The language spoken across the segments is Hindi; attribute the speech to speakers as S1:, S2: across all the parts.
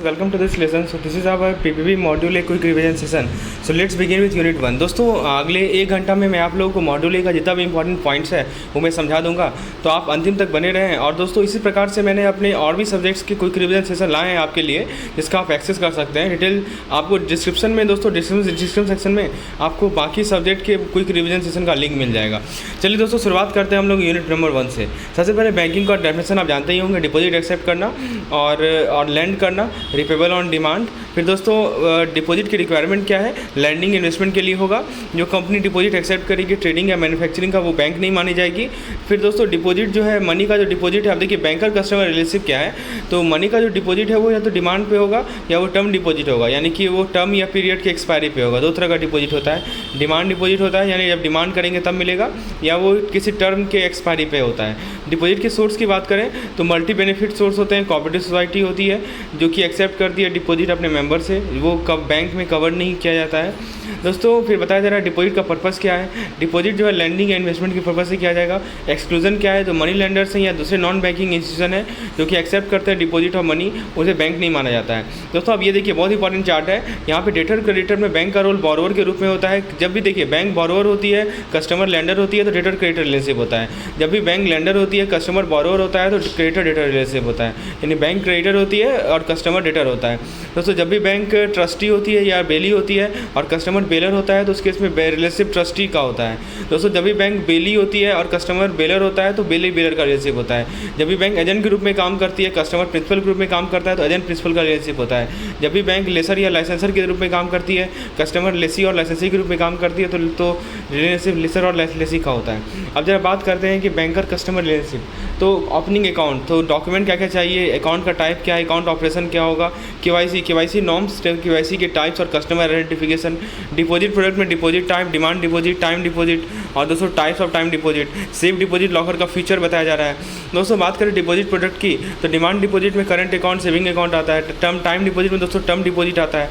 S1: Welcome to this lesson. So this is our PPP module A quick revision session. So let's begin with unit 1. दोस्तों अगले 1 घंटा में मैं आप लोगों को मॉड्यूल ए का जितना भी इंपॉर्टेंट पॉइंट्स है वो मैं समझा दूंगा, तो आप अंतिम तक बने रहें। और दोस्तों इसी प्रकार से मैंने अपने और भी सब्जेक्ट्स के क्विक रिविजन सेशन लाए हैं आपके लिए, जिसका आप एक्सेस कर सकते हैं। डिटेल आपको डिस्क्रिप्शन में दोस्तों डिस्क्रिप्शन सेक्शन में आपको बाकी सब्जेक्ट के क्विक रिविजन सेशन का लिंक मिल जाएगा। चलिए दोस्तों शुरुआत करते हैं हम लोग यूनिट नंबर 1 से। सबसे पहले बैंकिंग का डेफिनेशन आप जानते ही होंगे, डिपॉजिट एक्सेप्ट करना और लैंड करना, रिपेबल ऑन डिमांड। फिर दोस्तों डिपॉजिट की रिक्वायरमेंट क्या है, लैंडिंग इन्वेस्टमेंट के लिए होगा। जो कंपनी डिपॉजिट एक्सेप्ट करेगी ट्रेडिंग या मैन्युफैक्चरिंग का, वो बैंक नहीं मानी जाएगी। फिर दोस्तों डिपॉजिट जो है, मनी का जो डिपॉजिट है, आप देखिए बैंकर कस्टमर रिलेशनशिप क्या है, तो मनी का जो डिपॉजिट है वो या तो डिमांड पे होगा या वो टर्म डिपॉजिट होगा, यानी कि वो टर्म या पीरियड के एक्सपायरी पे होगा। 2 तरह का डिपॉजिट होता है। डिमांड डिपॉजिट होता है, यानी जब डिमांड करेंगे तब मिलेगा, या वो किसी टर्म के एक्सपायरी पे होता है। डिपॉजिट के सोर्स की बात करें तो मल्टी बेनिफिट सोर्स होते हैं। कोऑपरेटिव सोसाइटी होती है जो कि एक्सेप्ट करती है डिपॉजिट अपने मेंबर से, वो कब बैंक में कवर नहीं किया जाता है। दोस्तों फिर बताया जा रहा है डिपॉजिट का पर्पस क्या है। डिपॉजिट जो है लैंडिंग या इन्वेस्टमेंट के पर्पस से किया जाएगा। एक्सक्लूजन क्या है, तो मनी लेंडर्स हैं या दूसरे नॉन बैंकिंग इंस्टीट्यूशन है जो कि एक्सेप्ट करते हैं डिपॉजिट और मनी, उसे बैंक नहीं माना जाता है। दोस्तों अब ये देखिए बहुत इंपॉर्टेंट चार्ट है। यहाँ पे डेटर क्रेडिटर में बैंक का रोल बोरोवर के रूप में होता है। जब भी देखिए बैंक बोरोवर होती है, कस्टमर लेंडर होती है, तो डेटर क्रेडिटर रिलेशनशिप होता है। जब भी बैंक लेंडर होती है, कस्टमर बोरोवर होता है, तो क्रेडिटर डेटर रिलेशनशिप होता है, यानी बैंक क्रेडिटर होती है और कस्टमर डेटर होता है। दोस्तों जब भी बैंक ट्रस्टी होती है या बेली होती है और कस्टमर बेलर होता है, तो उस केस में रिलेशनशिप ट्रस्टी का होता है। दोस्तों जब भी बैंक बेली होती है और कस्टमर बेलर होता है, तो बेली बेलर का रिलेशनशिप होता है। जब भी बैंक एजेंट के रूप में काम करती है, कस्टमर प्रिंसिपल के रूप में काम करता है, तो एजेंट प्रिंसिपल का रिलेशनशिप होता है। जब भी बैंक लेसर या लाइसेंसर के रूप में काम करती है, कस्टमर लेसी और लाइसेंसी के रूप में काम करती है, तो रिलेशनशिप लेसर और लेसी का होता है। अब जरा बात करते हैं कि बैंकर कस्टमर रिलेशनशिप, तो ओपनिंग अकाउंट, तो डॉक्यूमेंट क्या क्या चाहिए, अकाउंट का टाइप क्या है, अकाउंट ऑपरेशन क्या होगा, केवाईसी नॉर्म्स, केवाईसी के टाइप्स और कस्टमर आइडेंटिफिकेशन। डिपॉजिट प्रोडक्ट में deposit type, demand deposit, time deposit और दोस्तों types of time deposit. Safe deposit locker का फीचर बताया जा रहा है। दोस्तों बात करें डिपॉजिट प्रोडक्ट की, तो डिमांड डिपॉजिट में करंट अकाउंट, सेविंग अकाउंट आता है। टाइम डिपॉजिट में दोस्तों टर्म डिपॉजिट आता है।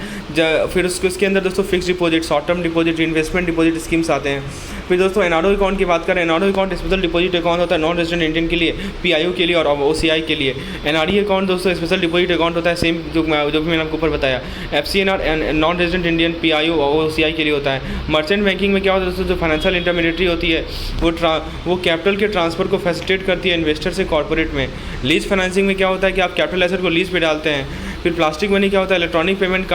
S1: फिर उसके अंदर दोस्तों fix deposit, short term deposit, investment deposit schemes आते हैं। फिर दोस्तों एनआरओ अकाउंट की बात करें, NRO account special deposit account होता है नॉन रेजिडेंट इंडियन के लिए, पीआईओ के लिए और ओसीआई के लिए। एनआरई अकाउंट दोस्तों स्पेशल डिपॉजिट अकाउंट होता है, सेम जो भी मैंने आपको ऊपर बताया। FCNR non resident Indian, PIO और ओसीआई के लिए होता है। मर्चेंट बैंकिंग में क्या होता है दोस्तों, जो फाइनेंशियल इंटरमीडिएटरी होती है वो कैपिटल के ट्रांसफर को फैसिलिटेट करती है इन्वेस्टर से कॉर्पोरेट में। लीज फाइनेंसिंग में क्या होता है कि आप कैपिटल एसेट को लीज पे डालते हैं। फिर प्लास्टिक मनी क्या होता है, इलेक्ट्रॉनिक पेमेंट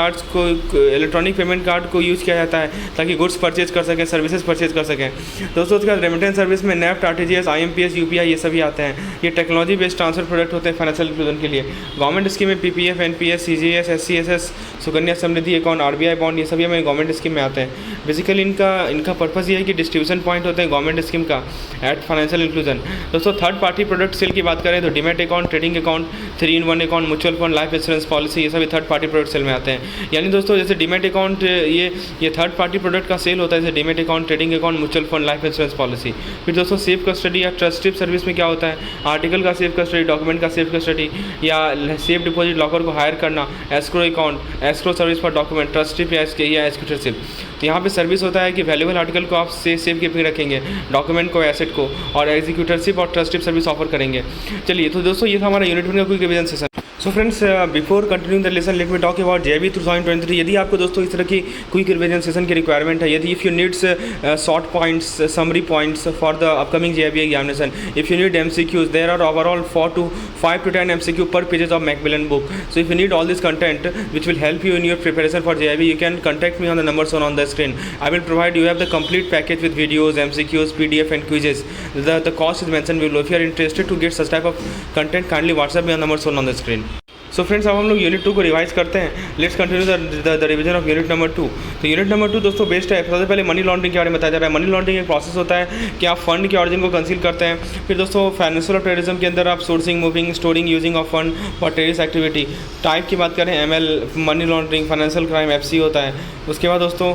S1: कार्ड को यूज़ किया जाता है ताकि गुड्स परचेज कर सकें, सर्विसेज परचेज कर सकें। दोस्तों उसके बाद रेमिटेंस सर्विस में नेफ्ट, आरटीजीएस, आईएमपीएस, यूपीआई ये सभी आते हैं। ये टेक्नोलॉजी बेस्ड ट्रांसफर प्रोडक्ट होते हैं फाइनेंशियल इंक्लूजन के लिए। गवर्नमेंट स्कीम में PPF, NPS, CGS, एससीएसएस, Sukanya Samriddhi account, RBI bond, ये सभी हमें गवर्नमेंट स्कीम में आते हैं। बेसिकली इनका पर्पज़ ये है कि डिस्ट्रीब्यूशन पॉइंट होते हैं गवर्नमेंट स्कीम का एट फाइनेंशियल इंक्लूजन। दोस्तों थर्ड पार्टी प्रोडक्ट सेल की बात करें तो demat account, trading account, 3-in-1 account, mutual fund, life insurance policy, ये सभी थर्ड पार्टी प्रोडक्ट सेल में आते हैं। यानी दोस्तों जैसे डीमैट अकाउंट ये थर्ड पार्टी प्रोडक्ट का सेल होता है, जैसे demat account, trading account, mutual fund, life insurance policy. फिर दोस्तों सेफ कस्टडी या ट्रस्टिव सर्विस में क्या होता है, आर्टिकल का सेफ कस्टडी, डॉक्यूमेंट का सेफ कस्टडी या सेफ डिपॉजिट लॉकर को हायर करना, escrow account, escrow service for document, ट्रस्टिव या एग्जीक्यूटिवशिप। तो यहाँ पे सर्विस होता है कि वैल्यूबल आर्टिकल को आप सेफ कीपिंग रखेंगे, डॉक्यूमेंट को, एसेट को, और एग्जीक्यूटिवशिप और ट्रस्टिव सर्विस ऑफर करेंगे। चलिए तो दोस्तों ये था हमारा यूनिट 1 का quick revision session. So friends before continuing the lesson let me talk about JEE 2023। यदि आपको दोस्तों इस तरह की क्विक रिवीजन सेशन की रिक्वायरमेंट है, यदि if you needs short points, summary points for the upcoming JEE examination, if you need MCQs, there are overall 5 to 10 MCQ per pages of Macmillan book. So if you need all this content which will help you in your preparation for JIB, you can contact me on the number shown on the screen. I will provide you have the complete package with videos, MCQs, PDF and quizzes. The cost is mentioned below. If you are interested to get such type of content, kindly WhatsApp me on the number shown on the screen. So friends अब हम लोग यूनिट 2 को रिवाइज करते हैं। Let's continue the revision of unit number 2। तो यूनिट नंबर 2 दोस्तों बेस्ट है। सबसे पहले मनी लॉन्ड्रिंग के बारे में बताया जा रहा है। मनी लॉन्ड्रिंग एक प्रोसेस होता है कि आप फंड के ऑरिजिन को कंसील करते हैं। फिर दोस्तों फाइनेंशियल टेररिज्म के अंदर आप sourcing, moving, storing, using of fund for terrorist activity. Type की बात करें ML, money laundering, financial crime, FC होता है। उसके बाद दोस्तों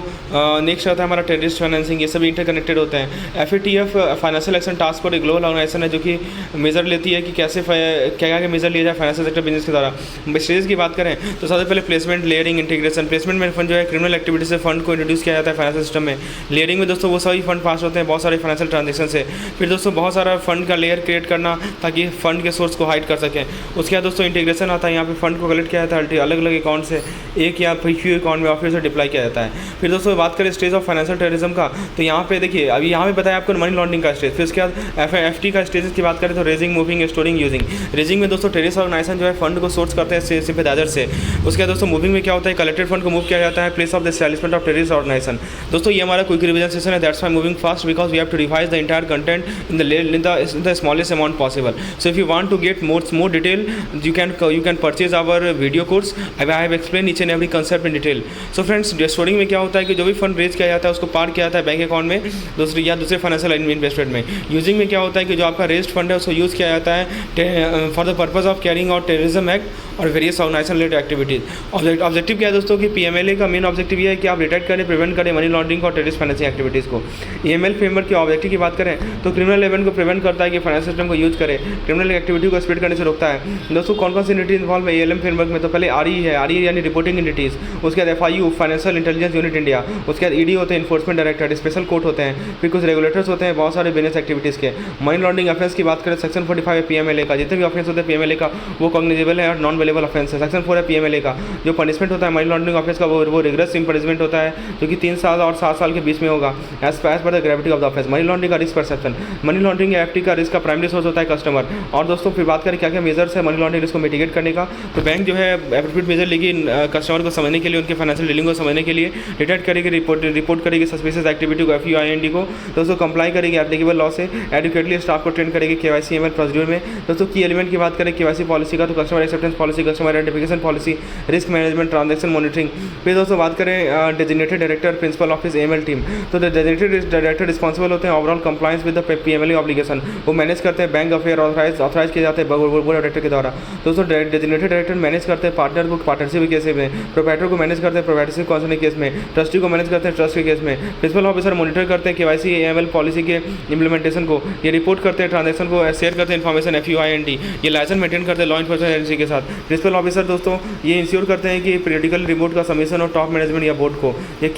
S1: नेक्स्ट आता है हमारा टेररिस्ट फाइनेंसिंग। ये सभी इंटरकनेक्टेड होते हैं। FATF financial action task force एक ग्लोबल ऑर्गेनाइजेशन है जो कि मेजर लेती है कि कैसे क्या क्या मेजर लिया जाए फाइनेंशियल सेक्टर बिजनेस के द्वारा। स्टेज की बात करें तो सबसे पहले प्लेसमेंट, लेयरिंग, इंटीग्रेशन। प्लेसमेंट में फंड जो है क्रिमिनल एक्टिविटी से फंड को इंट्रोड्यूस किया जाता है फाइनेंशियल सिस्टम में। लेयरिंग में दोस्तों वो सभी फंड पास होते हैं बहुत सारे फाइनेंशियल ट्रांजेक्शन से। फिर दोस्तों बहुत सारा फंड का लेयर क्रिएट करना ताकि फंड के सोर्स को हाइड कर सकें। उसके बाद दोस्तों इंटीग्रेशन आता है, यहाँ पे फंड को कलेक्ट किया जाता है अलग अलग अकाउंट से एक या फ्यू अकाउंट में और फिर से डिप्लाई किया जाता है। फिर दोस्तों बात करें स्टेज ऑफ फाइनेंशियल टेररिज्म का, तो यहाँ पे देखिए अभी यहाँ पे बताया आपको मनी लॉन्ड्रिंग का स्टेज। फिर उसके बाद FT का स्टेज की बात करें तो raising, moving, storing, using. Raising में दोस्तों टेररिस्ट ऑर्गेनाइजेशन जो है फंड को सोर्स करते हैं सिंपैथाइजर से। उसके बाद दोस्तों मूविंग में क्या होता है, कलेक्टेड फंड को मूव किया जाता है place of the establishment of terrorist organisation. दोस्तों ये हमारा क्विक रिवीजन सेशन है, that's why moving fast because we have to revise the entire content in the smallest amount possible. So if you want to get more detail you can purchase our video course. I have explained each and every concept in detail. So friends, storing में क्या होता है कि जो भी फंड रेज किया जाता है उसको पार्क किया जाता है बैंक अकाउंट में दूसरे फाइनेंशियल इन्वेस्टमेंट में। यूजिंग में क्या होता है कि जो आपका रेज्ड फंड है उसको यूज़ किया जाता है for the purpose of carrying out terrorism act और various organisation related activities. Objective क्या है दोस्तों कि PMLA का मेन ऑब्जेक्टिव ये है कि आप डिटेक्ट करें, प्रिवेंट करें मनी लॉन्ड्रिंग और टेररिस्ट फाइनेंसिंग एक्टिविटीज़ को। EML फ्रेमवर्क के ऑब्जेक्टिव की बात करें तो क्रिमिनल इवेंट को प्रिवेंट करता है कि फाइनेंशियल सिस्टम को यूज़ करे, क्रिमिनल एक्टिविटी को स्प्रेड करने से रोकता है। दोस्तों कौन कौन सी एंटिटी इन्वॉल्व है ALM फ्रेमवर्क में, तो पहले RE है, RE यानी रिपोर्टिंग एंटिटीज़। उसके बाद FIU financial intelligence unit India. उसके बाद ED होते हैं, इन्फोर्समेंट डायरेक्टर, स्पेशल कोर्ट होते हैं। फिर कुछ रेगुलेटर्स होते हैं बहुत सारे बिजनेस एक्टिविटीज़ के। मनी लॉन्ड्रिंग ऑफेंस की बात करें सेक्शन 45 है PMLA का, जितने भी ऑफेंस होते हैं PMLA का वो कॉग्निजेबल है और नॉन वेलेबल ऑफेंस है। सेक्शन 4 है PMLA का, जो पनिशमेंट होता है मनी लॉन्ड्रिंग ऑफेंस का वो रिग्रेस इम्पनिशमेंट होता है जो कि 3 साल और 7 साल के बीच में होगा as per the gravity of the offence. Money laundering का रिस्क परसेप्शन, मनी लॉन्ड्रिंग या FT का रिस्क का प्राइमरी सोर्स होता है कस्टमर। और दोस्तों फिर बात करें क्या क्या मेजर्स है मनी लॉन्ड्रिंग रिस्क को मिटिगेट करने का, तो बैंक जो है एप्रोप्रिएट मेजर लेगी कस्टमर को समझने के लिए, उनके फाइनेंशियल डीलिंग को समझने के लिए, डिटेक्ट करेगी, रिपोर्ट करेगी सस्पिशियस एक्टिविटी को FUIND को। दोस्तों कंप्लाई करेगी एप्लीकेबल लॉ से, एडुकेटली स्टाफ को ट्रेन करेगी KYC ML प्रोसीड्यूर में। दोस्तों की एलिमेंट की बात करें KYC पॉलिसी का, तो customer acceptance policy, customer identification policy, risk management, transaction monitoring. फिर दोस्तों बात करें designated director, principal office, AML team. तो डेजिग्नेटेड डायरेक्टर रिस्पॉन्सिबल होते हैं overall compliance with the PMLA obligation, वो मैनेज करते हैं बैंक अफेयर, ऑथराइज किए जाते हैं बोर्ड ऑफ डायरेक्टर के द्वारा। दोस्तों डेजिग्नेटेड डायरेक्टर मैनेज करते हैं पार्टनर को पार्टनरशिप केस में, प्रोप्राइटर को मैनेज करते हैं प्रोप्राइटरशिप कॉन्सर्न केस में, ट्रस्टी को मैनेज करते हैं ट्रस्ट के केस में। प्रिंसिपल ऑफिसर मॉनिटर करते हैं KYC AML पॉलिसी के इंप्लीमेंटेशन को, ये रिपोर्ट करते हैं ट्रांजैक्शन को, शेयर करते हैं इन्फॉर्मेशन FUIND, ये लाइसेंस मेंटेन करते हैं लॉ इन्फोर्समेंट एजेंसी के साथ। प्रिंसिपल ऑफिसर दोस्तों ये इंश्योर करते हैं कि पीरियडिकल रिपोर्ट का सबमिशन और टॉप मैनेजमेंट या बोर्ड को ये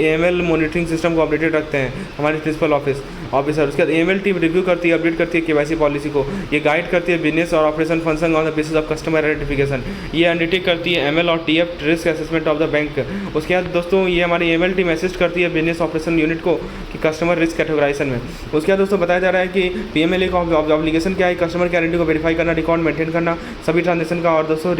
S1: AML मॉनिटरिंग सिस्टम को अपडेटेड रखते हैं हमारे प्रिंसिपल ऑफिसर। उसके बाद AML टीम रिव्यू करती है, अपडेट करती है KYC पॉलिसी को, ये गाइड करती है बिजनेस और operation function on the basis of customer identification, ये अंडरटेक करती है ML और TF risk assessment of the bank. उसके बाद दोस्तों ये हमारी AML टीम असिस्ट करती है बिजनेस ऑपरेशन यूनिट को कि कस्टमर रिस्क कैटेगराइजेशन में। उसके बाद दोस्तों बताया जा रहा है कि PMLA का ऑब्लिगेशन क्या है, कस्टमर की आइडेंटिटी को वेरीफाई करना, रिकॉर्ड मेंटेन करना सभी ट्रांजेक्शन का, और दोस्तों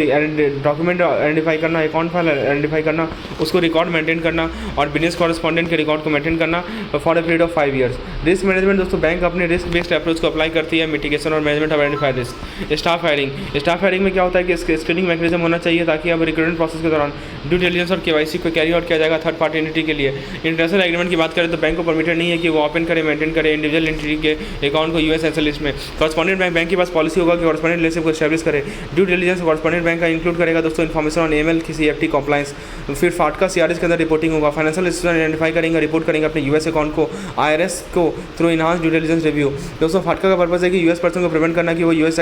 S1: डॉक्यूमेंट आइडेंटिफाई करना, अकाउंट फाइल आइडेंटिफाई करना, उसको रिकॉर्ड मेंटेन करना और बिजनेस कॉरेस्पॉन्डेंट के रिकॉर्ड को मेंटेन करना for a period of 5 years. Risk management दोस्तों बैंक अपने रिस्क बेस्ड अप्रोच को अप्लाई करती है, मिटिगेशन और management of identified risk. Staff hiring में क्या होता है कि स्क्रीनिंग मैकेनिज्म होना चाहिए ताकि अब रिक्रूटमेंट प्रोसेस के दौरान ड्यू डिलिजेंस और KYC को कैरी आउट किया जाएगा थर्ड पार्टी एंटिटी के लिए। इंटरनेशनल एग्रीमेंट की बात करें तो बैंक को परमिटेड नहीं है कि वो ओपन करे, मेंटेन करे इंडिविजुअल एंटिटी के अकाउंट को US एंसल लिस्ट में। कॉरेस्पॉन्डेंट बैंक के पास पॉलिसी होगा कि कॉरेस्पॉन्डेंट लिस्ट को एस्टैब्लिश करे। ड्यू डिलिजेंस कॉरेस्पॉन्डेंट बैंक का इंक्लूड करेगा दोस्तों इन्फॉर्मेशन ऑन AML की CFT कॉम्प्लाइंस। फिर FATCA CRS के अंदर रिपोर्टिंग होगा, फाइनेंशियल इंस्टीट्यूशन आइडेंटिफाई करेंगे, रिपोर्ट करेंगे अपने US अकाउंट को IRS को through enhance due diligence review. दोस्तों FATCA का पर्पस है कि US पर्सन को प्रिवेंट करना कि वो US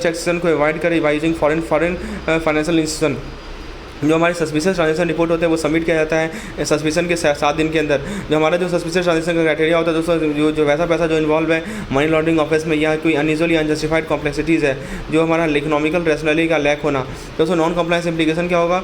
S1: टैक्सेशन को अवॉइड करे by using foreign financial institution. जो हमारी सस्पिशियस ट्रांजेक्शन रिपोर्ट होते हैं वो सबमिट किया जाता है सस्पिशन के 7 दिन के अंदर। जो हमारा जो सस्पिशियस ट्रांजेक्शन का क्राइटेरिया होता है दोस्तों, जो वैसा पैसा जो इन्वॉल्व है मनी लॉन्ड्रिंग ऑफेंस में या कोई अनयूजुअली अनजस्टिफाइड कॉम्प्लेक्सिटीज़ है, जो हमारा इकोनॉमिकल रैशनैलिटी का लैक होना। दोस्तों नॉन कंप्लायंस इम्प्लीकेशन क्या होगा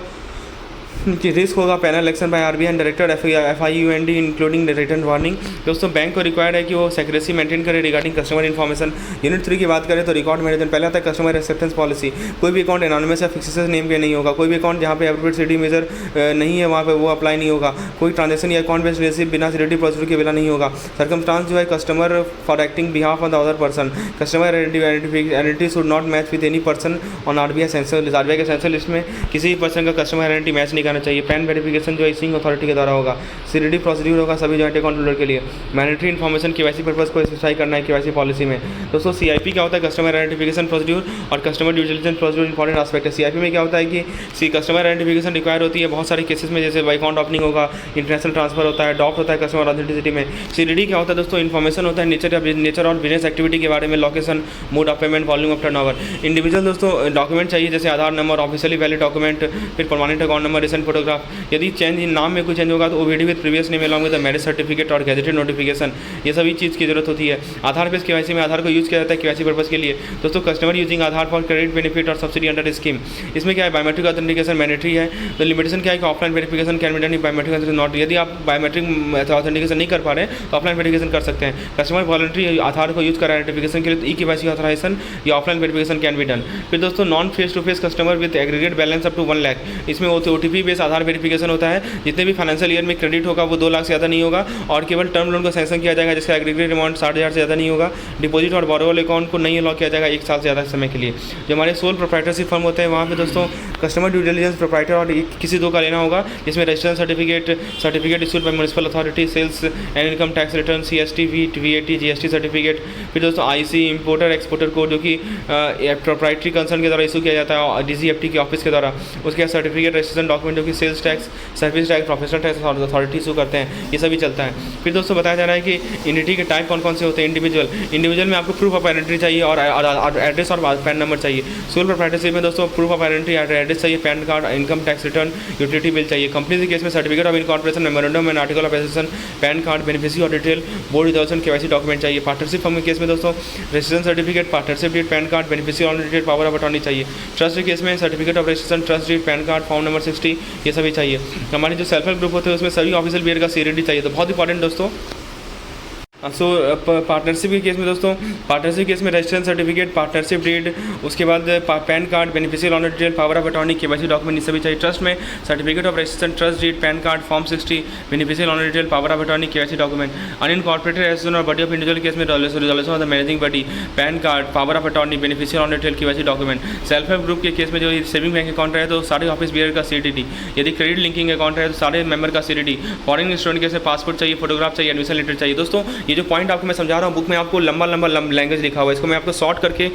S1: कि रिस्क होगा panel action by RBI and director FIUND including return warning. दोस्तों बैंक को रिक्वायर्ड है कि वो सेक्रेसी मेंटेन करे रिगार्डिंग कस्टमर इन्फॉर्मेशन। यूनिट 3 की बात करें तो रिकॉर्ड मैनेजमेंट पहले आता है कस्टमर एक्सेप्टेंस पॉलिसी। कोई भी अकाउंट एनोनिमस या फिक्सेस नेम के नहीं होगा, कोई भी अकाउंट जहाँ पे एप्रोप्रिएट सिटी मेजर नहीं है वहाँ पे वो अप्लाई नहीं होगा। कोई ट्रांजेक्शन या अकाउंट बेस्ड रिलेशनशिप बिना सिक्योरिटी प्रोसीड्यूर के बिना नहीं होगा। सर्कमस्टांस जो है customer for acting behalf of the other person, customer identity should not match with any person on RBI sensor list. RBI के सेंसर लिस्ट में किसी भी पर्सन का कस्टमर आइडेंटिटी मैच नहीं के आना चाहिए। पैन वेरिफिकेशन जो है इसिंग अथॉरिटी के द्वारा होगा। सीरीडी प्रोसीड्यूर होगा सभी जॉइंट अकाउंट होल्डर के लिए। मैंडेटरी इन्फॉर्मेशन केवाईसी पर्पस को स्पेसिफाई करना है केवाईसी पॉलिसी में। दोस्तों सीआईपी क्या होता है, कस्टमर आइडेंटिफिकेशन प्रोसीड्यूर और customer due diligence procedure important aspect है। सीआईपी में क्या होता है कि कस्टमर आइडेंटिफिकेशन रिक्वायर होती है बहुत सारे केसेस में, जैसे अकाउंट ओपनिंग होगा, इंटरनेशनल ट्रांसफर होता है, अडॉप्ट होता है कस्टमर ऑथेंटिसिटी में। सीडीडी क्या होता है दोस्तों, इन्फॉर्मेशन होता है नेचर और बिजनेस एक्टिविटी के बारे में, location, mode of payment, volume of turnover. Individual दोस्तों डॉक्यूमेंट चाहिए जैसे Aadhaar number, officially valid document, फिर permanent account number, recent photograph. यदि चेंज इन नाम में कोई चेंज होगा तो OVD with previous name along with marriage certificate और गैजेटेड नोटिफिकेशन, ये सभी चीज़ की जरूरत होती है। आधार बेस्ड केवाईसी में आधार को यूज़ किया जाता है केवाईसी पर्पस के लिए। दोस्तों customer using Aadhaar for credit benefit और सब्सिडी अंडर स्कीम, इसमें क्या है, बायोमेट्रिक ऑथेंटिकेशन मैंडेटरी है। तो लिमिटेशन क्या है कि offline verification can be done, biometric not. यदि आप बायोमेट्रिक ऑथेंटिकेशन नहीं कर पा रहे हैं तो ऑफलाइन वेरिफिकेशन कर सकते हैं। कस्टमर वॉलंटरी आधार को यूज़ कर आइडेंटिफिकेशन के लिए तो ई-केवाईसी ऑथराइजेशन या offline verification can be done. फिर दोस्तों non face to face customer with aggregate balance up to 1 lakh, इसमें ओटीपी बेस्ड आधार वेरिफिकेशन होता है। जितने भी फाइनेंशियल ईयर में क्रेडिट होगा वो 2 लाख से ज़्यादा नहीं होगा और केवल टर्म लोन को सैंक्शन किया जाएगा जिसका एग्रीगेट अमाउंट 60,000 से ज़्यादा नहीं होगा। डिपॉजिट और बोरोवेबल अकाउंट को नहीं अलाउ किया जाएगा 1 साल से ज़्यादा समय के लिए। जो हमारे सोल प्रोप्राइटरशिप फर्म होते हैं वहाँ पे दोस्तों कस्टमर ड्यू डिलिजेंस प्रोप्राइटर और किसी 2 का लेना होगा, जिसमें registration certificate issued by municipal authority, sales and income tax return, CST, VAT, GST certificate. फिर दोस्तों IC इंपोर्टर एक्सपोर्टर कोड जो कि प्रोप्राइटरी कंसर्न के द्वारा इशू किया जाता है DGFT के ऑफिस के द्वारा। उसके बाद सर्टिफिकेट रजिस्ट्रेशन डॉक्यूमेंट जो कि sales tax, service tax, professional tax authority issue करते हैं, ये सभी चलता है। फिर दोस्तों बताया जा रहा है कि एंटिटी के टाइप कौन कौन से होते हैं। इंडिविजुअल में आपको प्रूफ ऑफ आइडेंटिटी चाहिए और एड्रेस और पैन नंबर चाहिए। सोल प्रोप्राइटरशिप में दोस्तों प्रूफ ऑफ आइडेंटिटी, एड्रेस चाहिए, PAN card, income tax return, utility bill चाहिए। कंपनी के केस में certificate of incorporation, memorandum and article of association, PAN card, beneficiary owner detail, board resolution, KYC document चाहिए। पार्टनरशिप फर्म के केस में दोस्तों registration certificate, partnership deed, PAN card, beneficiary owner detail, power of attorney चाहिए। ट्रस्ट के केस में certificate of registration, trust deed, PAN card, form number 60, ये सभी चाहिए। हमारे जो सेल्फ हेल्प ग्रुप होते हैं उसमें सभी ऑफिशियल बिहेवियर का सीरीडी चाहिए, तो बहुत इंपॉर्टेंट दोस्तों। सो पार्टनरशिप के केस में दोस्तों, पार्टनरशिप केस में रजिस्ट्रेशन सर्टिफिकेट, पार्टनरशिप डीड, उसके बाद PAN card, beneficiary owner detail, power of attorney, KYC document, ये सभी चाहिए। ट्रस्ट में certificate of registration, trust deed, PAN card, form 60, beneficiary owner detail, power of attorney, KYC document. Unincorporated association और बॉडी ऑफ इंडिविजुअल केस में resolution of the managing body, PAN card, power of attorney, beneficiary owner detail, KYC document. Self help group के केस में जो सेविंग बैंक अकाउंट है तो सारे ऑफिस बिहेवियर का CDD, यदि क्रेडिट लिंकिंग अकाउंट है तो सारे मेंबर का CDD। फॉरेन स्टूडेंट केस में पासपोर्ट चाहिए, फोटोग्राफ चाहिए, एडमिशन लेटर चाहिए। दोस्तों ये जो पॉइंट आपको मैं समझा रहा हूँ, बुक में आपको लंबा लैंग्वेज लिखा हुआ है, इसको मैं आपको शॉर्ट करके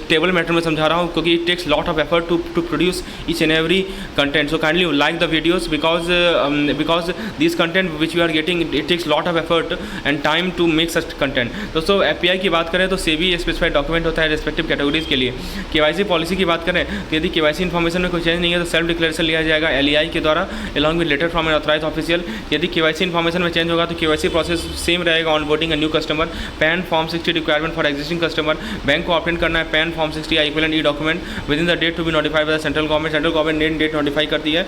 S1: टेबल मैटर में समझा रहा हूँ क्योंकि it takes lot of effort to produce each and every content. So kindly like the videos because this content which you are getting it takes lot of effort and time to make such content. दोस्तों API की बात करें तो सेबी स्पेसिफाइड डॉक्यूमेंट होता है रिस्पेक्टिव कैटेगरीज के लिए। केवाईसी पॉलिसी की बात करें तो यदि केवाईसी इन्फॉर्मेशन में कोई चेंज नहीं है तो सेल्फ डिक्लेरेशन लिया जाएगा LEI के द्वारा along with letter from an authorised official. यदि केवाईसी इन्फॉर्मेशन में चेंज होगा तो केवाईसी प्रोसेस सेम रहेगा, onboarding a new customer, PAN form 60 requirement for existing customer, bank को ऑप्टेन करना है पैन फॉर्म 60 या equivalent e document within the date to be notified by the central government ने डेट नोटिफाई कर दी है।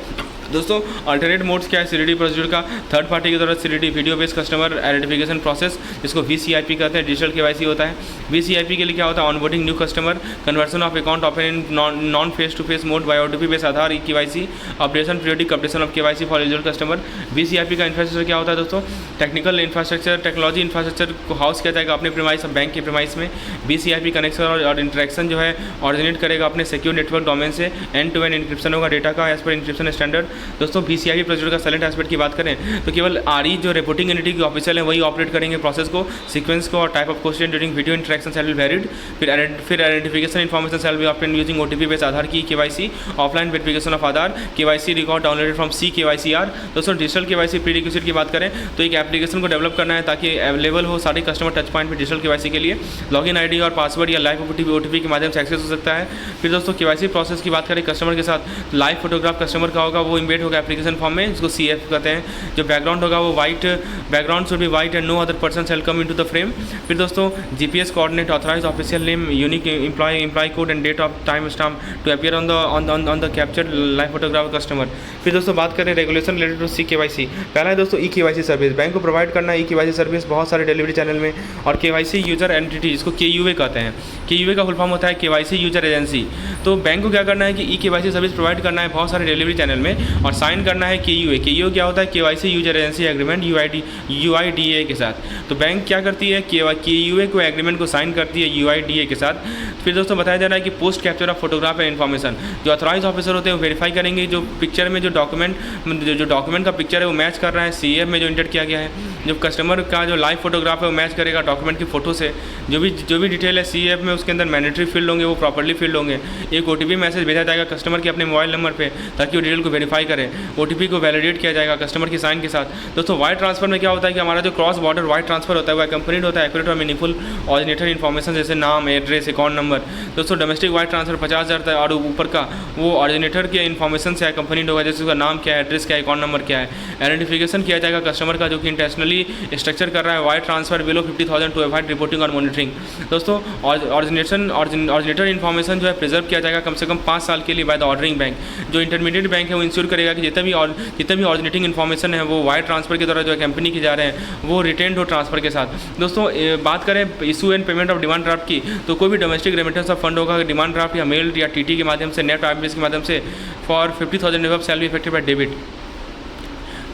S1: दोस्तों अल्टरनेट मोड्स क्या है सीडीडी प्रोसीड्यूर का, थर्ड पार्टी की तरफ CDD video based customer identification process जिसको VCIP कहते हैं, डिजिटल केवाईसी होता है। VCIP के लिए क्या होता है, onboarding new customer, conversion of account open in non face to face mode by OTP based Aadhaar e KYC, updation periodic updation of KYC for eligible customer. VCIP का इंफ्रास्ट्रक्चर क्या होता है दोस्तों, टेक्निकल इंफ्रास्ट्रक्चर, टेक्नोलॉजी इंफ्रास्ट्रक्चर को हाउस किया जाएगा अपने प्रीमाइस और बैंक के प्रीमाइस में। VCIP कनेक्शन और इंटरेक्शन जो है ऑरिजिनेट करेगा अपने सिक्योर नेटवर्क डोमेन से, एंड टू एंड इंक्रिप्शन होगा डेटा का एज पर इंक्रिप्शन स्टैंडर्ड। दोस्तों VCIP प्रोसीजर का साइलेंट एस्पेक्ट की बात करें तो केवल RE जो रिपोर्टिंग एंटिटी के ऑफिशियल है वही ऑपरेट करेंगे प्रोसेस को, सीक्वेंस को और type of question during video interaction shall be valid. फिर identification information shall be obtain using OTP based Aadhaar की KYC, offline verification of Aadhaar, KYC record downloaded from CKYCR। दोस्तों डिजिटल केवाईसी प्रीरिक्विजिट की बात करें तो एक एप्लीकेशन को डेवलप करना है ताकि अवेलेबल हो सारे कस्टमर टच पॉइंट पर डिजिटल केवाईसी के लिए। लॉगिन ID और पासवर्ड या लाइव OTP के माध्यम से एक्सेस हो सकता है। फिर दोस्तों केवाईसी प्रोसेस की बात करें कस्टमर के साथ, लाइव फोटोग्राफ कस्टमर का होगा, वो इम्बेड होगा एप्लीकेशन फॉर्म में, जिसको CF कहते हैं। जो बैकग्राउंड होगा वो white, background should be white and no other person shall come into the frame. फिर दोस्तों GPS coordinate, authorised official name, unique employee code and date of time stamp to appear on the captured live photograph customer. फिर दोस्तों बात करें रेगुलेशन रिलेटेड टू CKYC, पहला है दोस्तों ई-KYC सर्विस, बैंक को प्रोवाइड करना है ई-KYC सर्विस बहुत सारे डिलीवरी चैनल में। और KYC यूजर एंटिटी जिसको KUA कहते हैं, KUA का फुल फॉर्म होता है KYC यूजर एजेंसी। तो बैंक को क्या करना है कि ई-KYC सर्विस प्रोवाइड करना है बहुत सारे डिलीवरी चैनल में, और साइन करना है KUA। KUA क्या होता है? KYC user agency agreement UIDA के साथ। तो बैंक क्या करती है? KUA को एग्रीमेंट को साइन करती है UIDA के साथ। फिर दोस्तों बताया जा रहा है कि post capture of photograph and information, जो ऑथराइज ऑफिसर होते हैं वो वेरीफाई करेंगे जो पिक्चर में जो डॉक्यूमेंट का पिक्चर है वो मैच कर रहा है CAF में जो इंटर किया गया है। जो कस्टमर का जो लाइव फोटोग्राफ है वो मैच करेगा डॉक्यूमेंट की फ़ोटो से। जो भी डिटेल है CAF में उसके अंदर मैंडेटरी फील्ड होंगे वो प्रॉपर्ली फील्ड होंगे। एक OTP मैसेज भेजा जाएगा कस्टमर के अपने मोबाइल नंबर पे ताकि वो डिटेल को वेरीफाई करें। OTP को वैलिडेट किया जाएगा कस्टमर की साइन के साथ। दोस्तों वायर ट्रांसफर में क्या होता है कि हमारा जो क्रॉस बॉर्डर वायर ट्रांसफर होता है वो कंप्लीट होता है एक्यूरेट और मीनिंगफुल ऑरिजिनेटर इन्फॉर्मेशन जैसे नाम, एड्रेस, अकाउंट नंबर। दोस्तों डोमेस्टिक वायर ट्रांसफर 50,000 तक और ऊपर का वो ऑरिजिनेटर के इन्फॉर्मेशन से कंप्लीट होगा, जैसे उसका नाम क्या है, एड्रेस क्या है, अकाउंट नंबर क्या है। आइडेंटिफिकेशन किया जाएगा कस्टमर का जो कि इंटेंशनली स्ट्रक्चर कर रहा है wire transfer below 50,000 to avoid reporting और मॉनिटरिंग। दोस्तों ऑरिजिनेटर इन्फॉर्मेशन जो है प्रिजर्व किया जाएगा कम से कम 5 साल के लिए बाय द ऑर्डरिंग बैंक। जो इंटरमीडिएट बैंक है वो इंश्योर करेगा कि जितने भी ऑरिजिनेटिंग इन्फॉर्मेशन है वो वायर ट्रांसफर के द्वारा जो है कंपनी की जा रहे हैं वो रिटेन्ड हो ट्रांसफर के साथ। दोस्तों बात करें issue and payment of demand draft की, तो कोई भी डोमेस्टिक रेमिटेंस ऑफ फंड होगा डिमांड ड्राफ्ट या मेल या TT के माध्यम से, नेट IBS के माध्यम से for 50,000 above shall be effected by debit.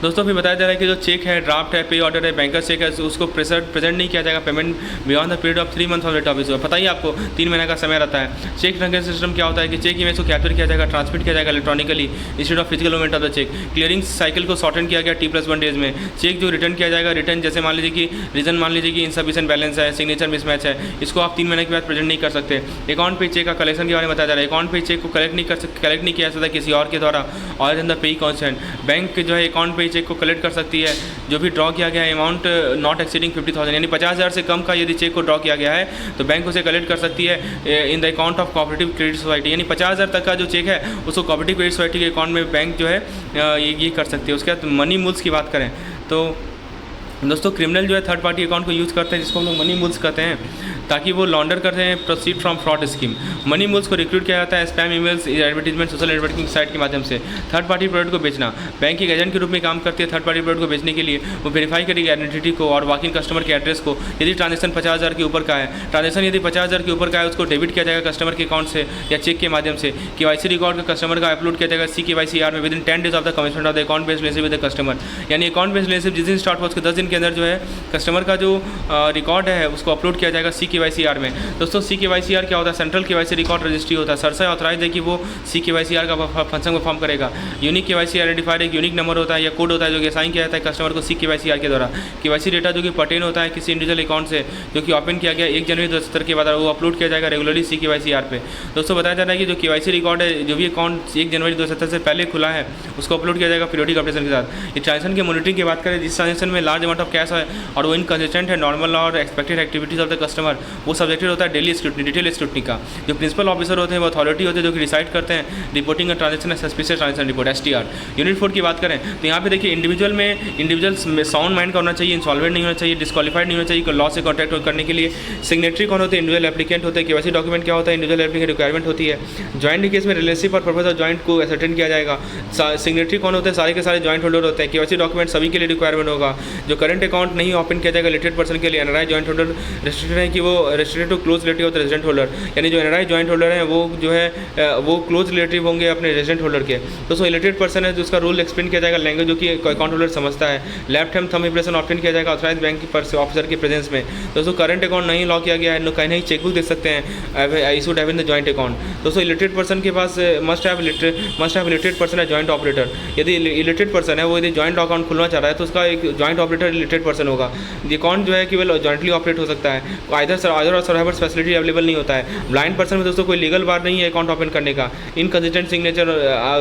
S1: दोस्तों फिर बताया जा रहा है कि जो चेक है, ड्राफ्ट है, पे ऑर्डर है, बैंकर चेक है, उसको प्रेजेंट नहीं किया जाएगा payment beyond the period of 3 month of date of issue. पता ही आपको 3 महीने का समय रहता है। चेक ट्रांसफर सिस्टम क्या होता है कि चेक इमेज को कैप्चर किया जाएगा, ट्रांसमिट किया जाएगा electronically instead of physical movement of the cheque. Clearing cycle को शॉर्टन किया गया T+1 डेज में। चेक जो रिटर्न किया जाएगा, रिटर्न जैसे मान लीजिए कि रीजन मान लीजिए कि इनसफिशिएंट बैलेंस है, सिग्नेचर मिसमैच है, इसको आप 3 महीने के बाद प्रेजेंट नहीं कर सकते। अकाउंट पे चेक का कलेक्शन के बारे में बताया जा रहा है। अकाउंट पे चेक को कलेक्ट नहीं किया सकता किसी और के द्वारा और in the pay consent. Bank जो है अकाउंट पे चेक को कलेक्ट कर सकती है जो भी ड्रॉ किया गया है अमाउंट नॉट एक्सीडिंग 50,000, यानी 50,000 से कम का यदि चेक को ड्रॉ किया गया है तो बैंक उसे कलेक्ट कर सकती है in the account of cooperative credit society. यानी 50,000 तक का जो चेक है उसको कोऑपरेटिव क्रेडिट सोसाइटी के अकाउंट में बैंक जो है ये कर सकती है। उसके बाद मनी मूल्स की बात करें तो दोस्तों क्रिमिनल जो है थर्ड पार्टी अकाउंट को यूज़ करते हैं जिसको हम लोग मनी मूल्स कहते हैं, ताकि वो लॉन्डर करते हैं proceed from fraud scheme. Money moles को रिक्रूट किया जाता है spam emails, advertisement, social networking site के माध्यम से। थर्ड पार्टी प्रोडक्ट को बेचना, बैंक एक एजेंट के रूप में काम करती है थर्ड पार्टी प्रोडक्ट को बेचने के लिए। वो वेरीफाई करेगी आइडेंटिटी को और वाकिंग कस्टमर के एड्रेस को। यदि ट्रांजेक्शन 50,000 के ऊपर का है, ट्रांजेक्शन यदि 50,000 के ऊपर का है उसको डेबिट किया जाएगा कस्टमर के अकाउंट से या चेक के माध्यम से। KYC रिकॉर्ड का कस्टमर का अपलोड किया जाएगा CKYC में with in 10 days of the commitment of the account based relationship with the customer. यानी अकाउंट बेस्ड रिलेशनशिप जिस दिन स्टार्ट हुआ उसके 10 दिन के अंदर जो है कस्टमर का जो रिकॉर्ड है उसको अपलोड किया जाएगा CKYC में। दोस्तों CKYC क्या होता है? सेंट्रल KYC रिकॉर्ड रजिस्ट्री होता है। सरसा ऑथराइज है कि वो CKYC का फंक्शन परफॉर्म करेगा। यूनिक KYC आइडेंटिफायर एक यूनिक नंबर होता है या कोड होता है जो कि असाइन किया जाता है कस्टमर को CKYC के द्वारा। KYC डेटा जो कि पर्टेन होता है किसी इंडिविजुअल अकाउंट से जो कि ओपन किया गया 1 जनवरी 2017 के बाद वो अपलोड किया जाएगा रेगुलरली CKYC पे। दोस्तों बताया जा रहा है कि जो KYC रिकॉर्ड है जो भी अकाउंट 1 जनवरी 2017 से पहले खुला है उसको अपलोड किया जाएगा पीरियोडिक अपडेशन के साथ। इस ट्रांजेक्शन की मॉनिटरिंग की बात करें, जिस ट्रांजेक्शन में लार्ज अमाउंट ऑफ कैश है और वो इनकंसिस्टेंट है नॉर्मल और expected activities of the customer, वो सब्जेक्टेड होता है डेली स्क्रूटनी, डिटेल स्क्रूटनी का। जो प्रिंसिपल ऑफिसर होते हैं वो अथॉरिटी होते हैं जो कि डिसाइड करते हैं रिपोर्टिंग और transaction suspicious transaction report STR। Unit 4 की बात करें तो यहाँ पे देखिए इंडिविजुअल में साउंड माइंड का होना चाहिए, इंसॉल्वेंट नहीं होना चाहिए, डिस्क्वालीफाइड नहीं होना चाहिए लॉ से कॉन्टैक्ट करने के लिए। सिग्नेटरी कौन होते हैं? इंडिविजुअल एप्लीकेंट होते हैं। KYC डॉक्यूमेंट क्या होता है? इंडिविजुअल एप्लीकेंट रिक्वायरमेंट होती है। ज्वाइंट केस में रिलेशनशिप और पर्पस ऑफ ज्वाइंट को असर्टेन किया जाएगा। सिग्नेटरी कौन होते हैं? सारे के सारे ज्वाइंट होल्डर होते हैं। KYC डॉक्यूमेंट सभी के लिए रिक्वायरमेंट होगा। जो करंट अकाउंट नहीं ओपन किया जाएगा रिलेटेड पर्सन के लिए। NRI ज्वाइंट होल्डर रेस्ट्रिक्टेड है कि वो restricted to close relative of the resident holder, यानी जो NRI ज्वाइंट होल्डर हैं वो जो है वो क्लोज रिलेटिव होंगे अपने रेजिडेंट होल्डर के। दोस्तों इलेक्टेड पर्सन है जो उसका रूल एक्सप्लेन किया जाएगा लैंग्वेज जो कि अकाउंट होल्डर समझता है। Left hand thumb impression option किया जाएगा ऑथराइज बैंक ऑफिसर के प्रेजेंस में। दोस्तों करंट अकाउंट नहीं लॉक किया गया है, कहीं नहीं चेकबुक देख सकते हैं I should have in the joint account. दोस्तों इलेक्टेड पर्सन के पास मस्ट हैव इलेक्टेड पर्सन है ज्वाइंट ऑपरेटर। यदि इलेक्टेड पर्सन है वो यदि ज्वाइंट अकाउंट खुलना चाह रहा है तो उसका एक ज्वाइंट ऑपरेटर इलेक्टेड पर्सन होगा। ये अकाउंट जो है केवल ज्वाइंटली ऑपरेट हो सकता है, आइदर और सर्वाइवर्स फैसिलिटी अवेलेबल नहीं होता है। ब्लाइंड पर्सन में दोस्तों कोई लीगल बार नहीं है अकाउंट ओपन करने का। इनकंसिस्टेंट सिग्नेचर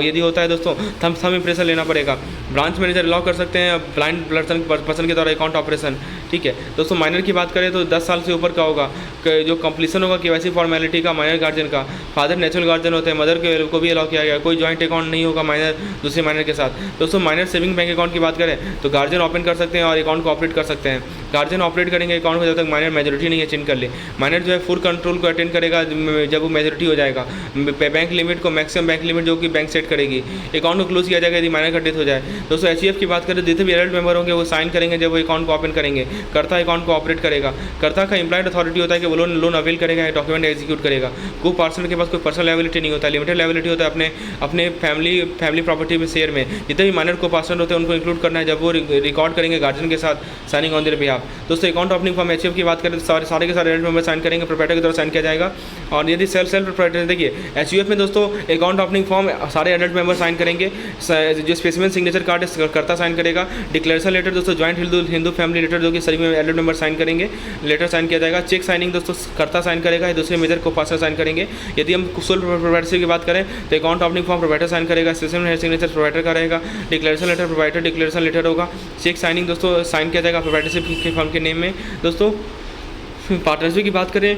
S1: यदि होता है दोस्तों थंब इंप्रेशन लेना पड़ेगा। ब्रांच मैनेजर अलाउ कर सकते हैं ब्लाइंड पर्सन के द्वारा अकाउंट ऑपरेशन। ठीक है दोस्तों, माइनर की बात करें तो 10 साल से ऊपर का होगा। जो कंप्लीसन होगा KYC फॉर्मेलिटी का माइनर गार्जियन का। फादर नेचुरल गार्जियन होते हैं, मदर को भी अलाउ किया गया। कोई जॉइंट अकाउंट नहीं होगा माइनर दूसरे माइनर के साथ। दोस्तों माइनर सेविंग बैंक अकाउंट की बात करें तो गार्जियन ओपन कर सकते हैं और अकाउंट को ऑपरेट कर सकते हैं। गार्जियन ऑपरेट करेंगे अकाउंट में जब तक माइनर मेजोरिटी नहीं अटेंड कर ले। माइनर जो है फुल कंट्रोल को अटेंड करेगा जब वो मेजोरिटी हो जाएगा। बैंक लिमिट को मैक्सिमम बैंक लिमिट जो कि बैंक सेट करेगी। अकाउंट को क्लोज किया जाएगा यदि माइनर का डेथ हो जाए। दोस्तों HUF की बात करें जितने भी एडल्ट मेंबर होंगे वो साइन करेंगे जब वो अकाउंट को ओपन करेंगे। कर्ता अकाउंट को ऑपरेट करेगा। कर्ता का इम्प्लाइड अथॉरिटी होता है कि वो लोन अवेल करेगा, डॉक्यूमेंट एग्जीक्यूट करेगा। को पर्सन के पास कोई पर्सनल लायबिलिटी नहीं होता, लिमिटेड लायबिलिटी होता है अपने फैमिली प्रॉपर्टी में शेयर में जितने भी माइनर को पर्सन होते हैं उनको इंक्लूड करना है जब वो रिकॉर्ड करेंगे गार्जियन के साथ साइनिंग ऑन देयर बिहाफ। दोस्तों अकाउंट ओपनिंग फॉर्म एचयूएफ की बात करें तो सारे के सारे एडल्ट मेंबर साइन करेंगे, प्रोप्राइटर की तरफ साइन किया जाएगा। और यदि सेल्फ प्रोप्राइटर देखिए एचयूएफ में दोस्तों अकाउंट ओपनिंग फॉर्म सारे एडल्ट मेंबर साइन करेंगे, जो स्पेसिमेन सिग्नेचर कार्ड करता साइन करेगा। डिक्लेरेशन लेटर दोस्तों ज्वाइंट हिंदू फैमिली लेटर जो कि सभी एडल्ट मेंबर साइन करेंगे, लेटर साइन किया जाएगा। चेक साइनिंग दोस्तों करता साइन करेगा, दूसरे मेजर को पार्सर साइन करेंगे। यदि हम सोल प्रोप्राइटरशिप की बात करें तो account opening form proprietor sign करेगा, स्पेसिमेन सिग्नेचर प्रोप्राइटर का रहेगा। Declaration letter proprietor declaration letter होगा। चेक साइनिंग दोस्तों साइन किया जाएगा प्रोप्राइटरशिप के फर्म के नेम में। दोस्तों पार्टनरशिप की बात करें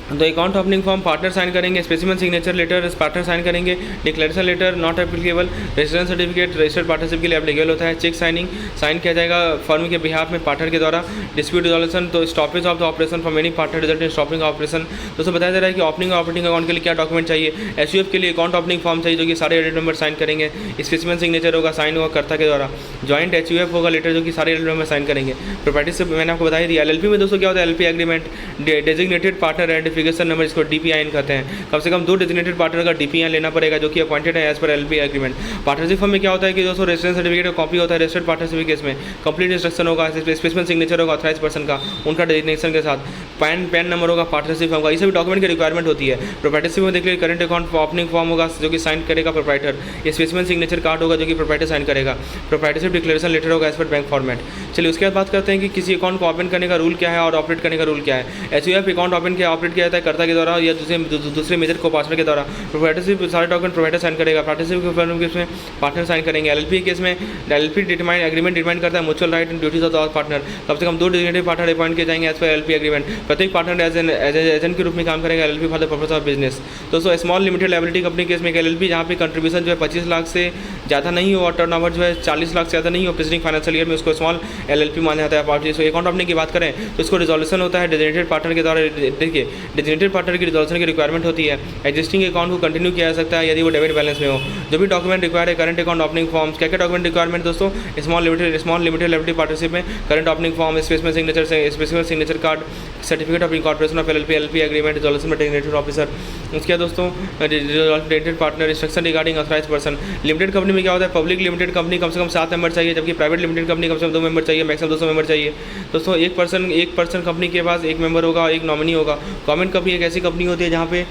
S1: तो account opening form partner sign करेंगे, specimen signature letter partner sign करेंगे, declaration letter not applicable, registration certificate registered partnership के लिए एप्लीकेबल होता है। चेक साइनिंग साइन किया जाएगा फर्म के बिहाफ में पार्टनर के द्वारा। डिस्प्यूट रिजोल्यूशन तो stoppage of the operation for many partner result in stopping operation. दोस्तों बताया जा रहा है कि ओपनिंग और ऑपरेटिंग अकाउंट के लिए क्या डॉक्यूमेंट चाहिए। एचयूएफ के लिए अकाउंट ओपनिंग फॉर्म चाहिए जो कि सारे एडल्ट मेंबर साइन करेंगे, स्पेसिमेन सिग्नेचर होगा, साइन होगा कर्ता के द्वारा। ज्वाइंट एचयूएफ होगा लेटर जो कि सारे एडल्ट मेंबर साइन करेंगे। प्रोपर्टीशिप मैंने आपको बताई थी। एलएलपी में दोस्तों क्या होता है, LLP agreement designated partner identification number, इसको डीपीआईएन कहते हैं। कम से कम 2 डेजिग्नेटेड पार्टनर का डीपीआईएन लेना पड़ेगा जो कि अपॉइंटेड है एज पर एलएलपी एग्रीमेंट। पार्टनरशिप फॉर्म में क्या होता है कि दोस्तों रजिस्ट्रेशन सर्टिफिकेट का कॉपी होता है, रजिस्टर्ड पार्टनरशिप केस में कंप्लीट इंस्ट्रक्शन होगा, स्पेसिमेन सिग्नेचर होगा ऑथराइज पर्सन का, उनका डेजिग्नेशन के साथ पैन नंबर होगा पार्टनरशिप फॉर्म का। ये सभी डॉक्यूमेंट की रिक्वायरमेंट होती है। प्रोप्राइटरशिप में देख लीजिए करंट अकाउंट ओपनिंग फॉर्म होगा जो कि साइन करेगा प्रोप्राइटर, ये स्पेसिमेन सिग्नेचर कार्ड होगा जो कि प्रोप्राइटर साइन करेगा। प्रोप्राइटरशिप डिक्लेरेशन लेटर होगा एज पर बैंक फॉर्मेट। चलिए उसके बाद बात करते हैं कि किसी अकाउंट को ओपन करने का रूल क्या है और ऑपरेट करने का रूल क्या है। एचयूएफ अकाउंट ओपन किया ऑपरेट किया जाता है कर्ता के द्वारा या दूसरे मेजर को पार्टनर के द्वारा। प्रोप्राइटरशिप सारे डॉक्यूमेंट प्रोप्राइटर साइन करेगा, पार्टनरशिप केस में पार्टनर साइन करेंगे। एलएलपी केस में एलएलपी डिटरमाइन एग्रीमेंट डिटरमाइन करता है mutual right and duties of the partner. कम से कम 2 डेजिग्नेटेड पार्टनर अपॉइंट किए जाएंगे एज पर एलएलपी एग्रीमेंट। प्रत्येक पार्टनर एज एजेंट के रूप में काम करेगा LLP for the purpose of business. दोस्तों small limited liability company case में एलएलपी जहाँ पे कंट्रीब्यूशन जो है 25 लाख से ज़्यादा नहीं हो और टर्नओवर जो है 40 लाख से ज़्यादा नहीं हो प्रीसीडिंग फाइनेंशियल ईयर में, उसको स्मॉल एलएलपी माना जाता है। पार्टी सो अकाउंट ओपनिंग की बात करें तो इसको रिजोल्यूशन होता है डेजिग्नेटेड पार्टनर के द्वारा। देखिए डेजिग्नेटेड पार्टनर की रिजोल्यूशन की रिक्वायरमेंट होती है। एग्जिस्टिंग अकाउंट को कंटिन्यू किया जा सकता है यदि वो डेबिट बैलेंस में हो। जो भी डॉक्यूमेंट रिक्वायर है करंट अकाउंट ओपनिंग फॉर्म्स, क्या क्या डॉक्यूमेंट रिक्वायरमेंट दोस्तों, स्मॉल लिमिटेड लायबिलिटी पार्टनरशिप में current opening form, specimen signature card, certificate of incorporation of LLP agreement, resolution में डेजिग्नेटेड ऑफिसर। उसके बाद दोस्तों designated partner instruction regarding authorised person. Limited company में क्या होता है, पब्लिक लिमिटेड कंपनी कम से कम 7 मेंबर चाहिए, जबकि प्राइवेट लिमिटेड कंपनी कम से कम 2 मेंबर चाहिए, मैक्सिमम 200 मेंबर चाहिए। दोस्तों एक पर्सन कंपनी के पास एक मेंबर होगा, एक नॉमिनी होगा। गवर्नमेंट कंपनी एक ऐसी कंपनी होती है जहाँ पे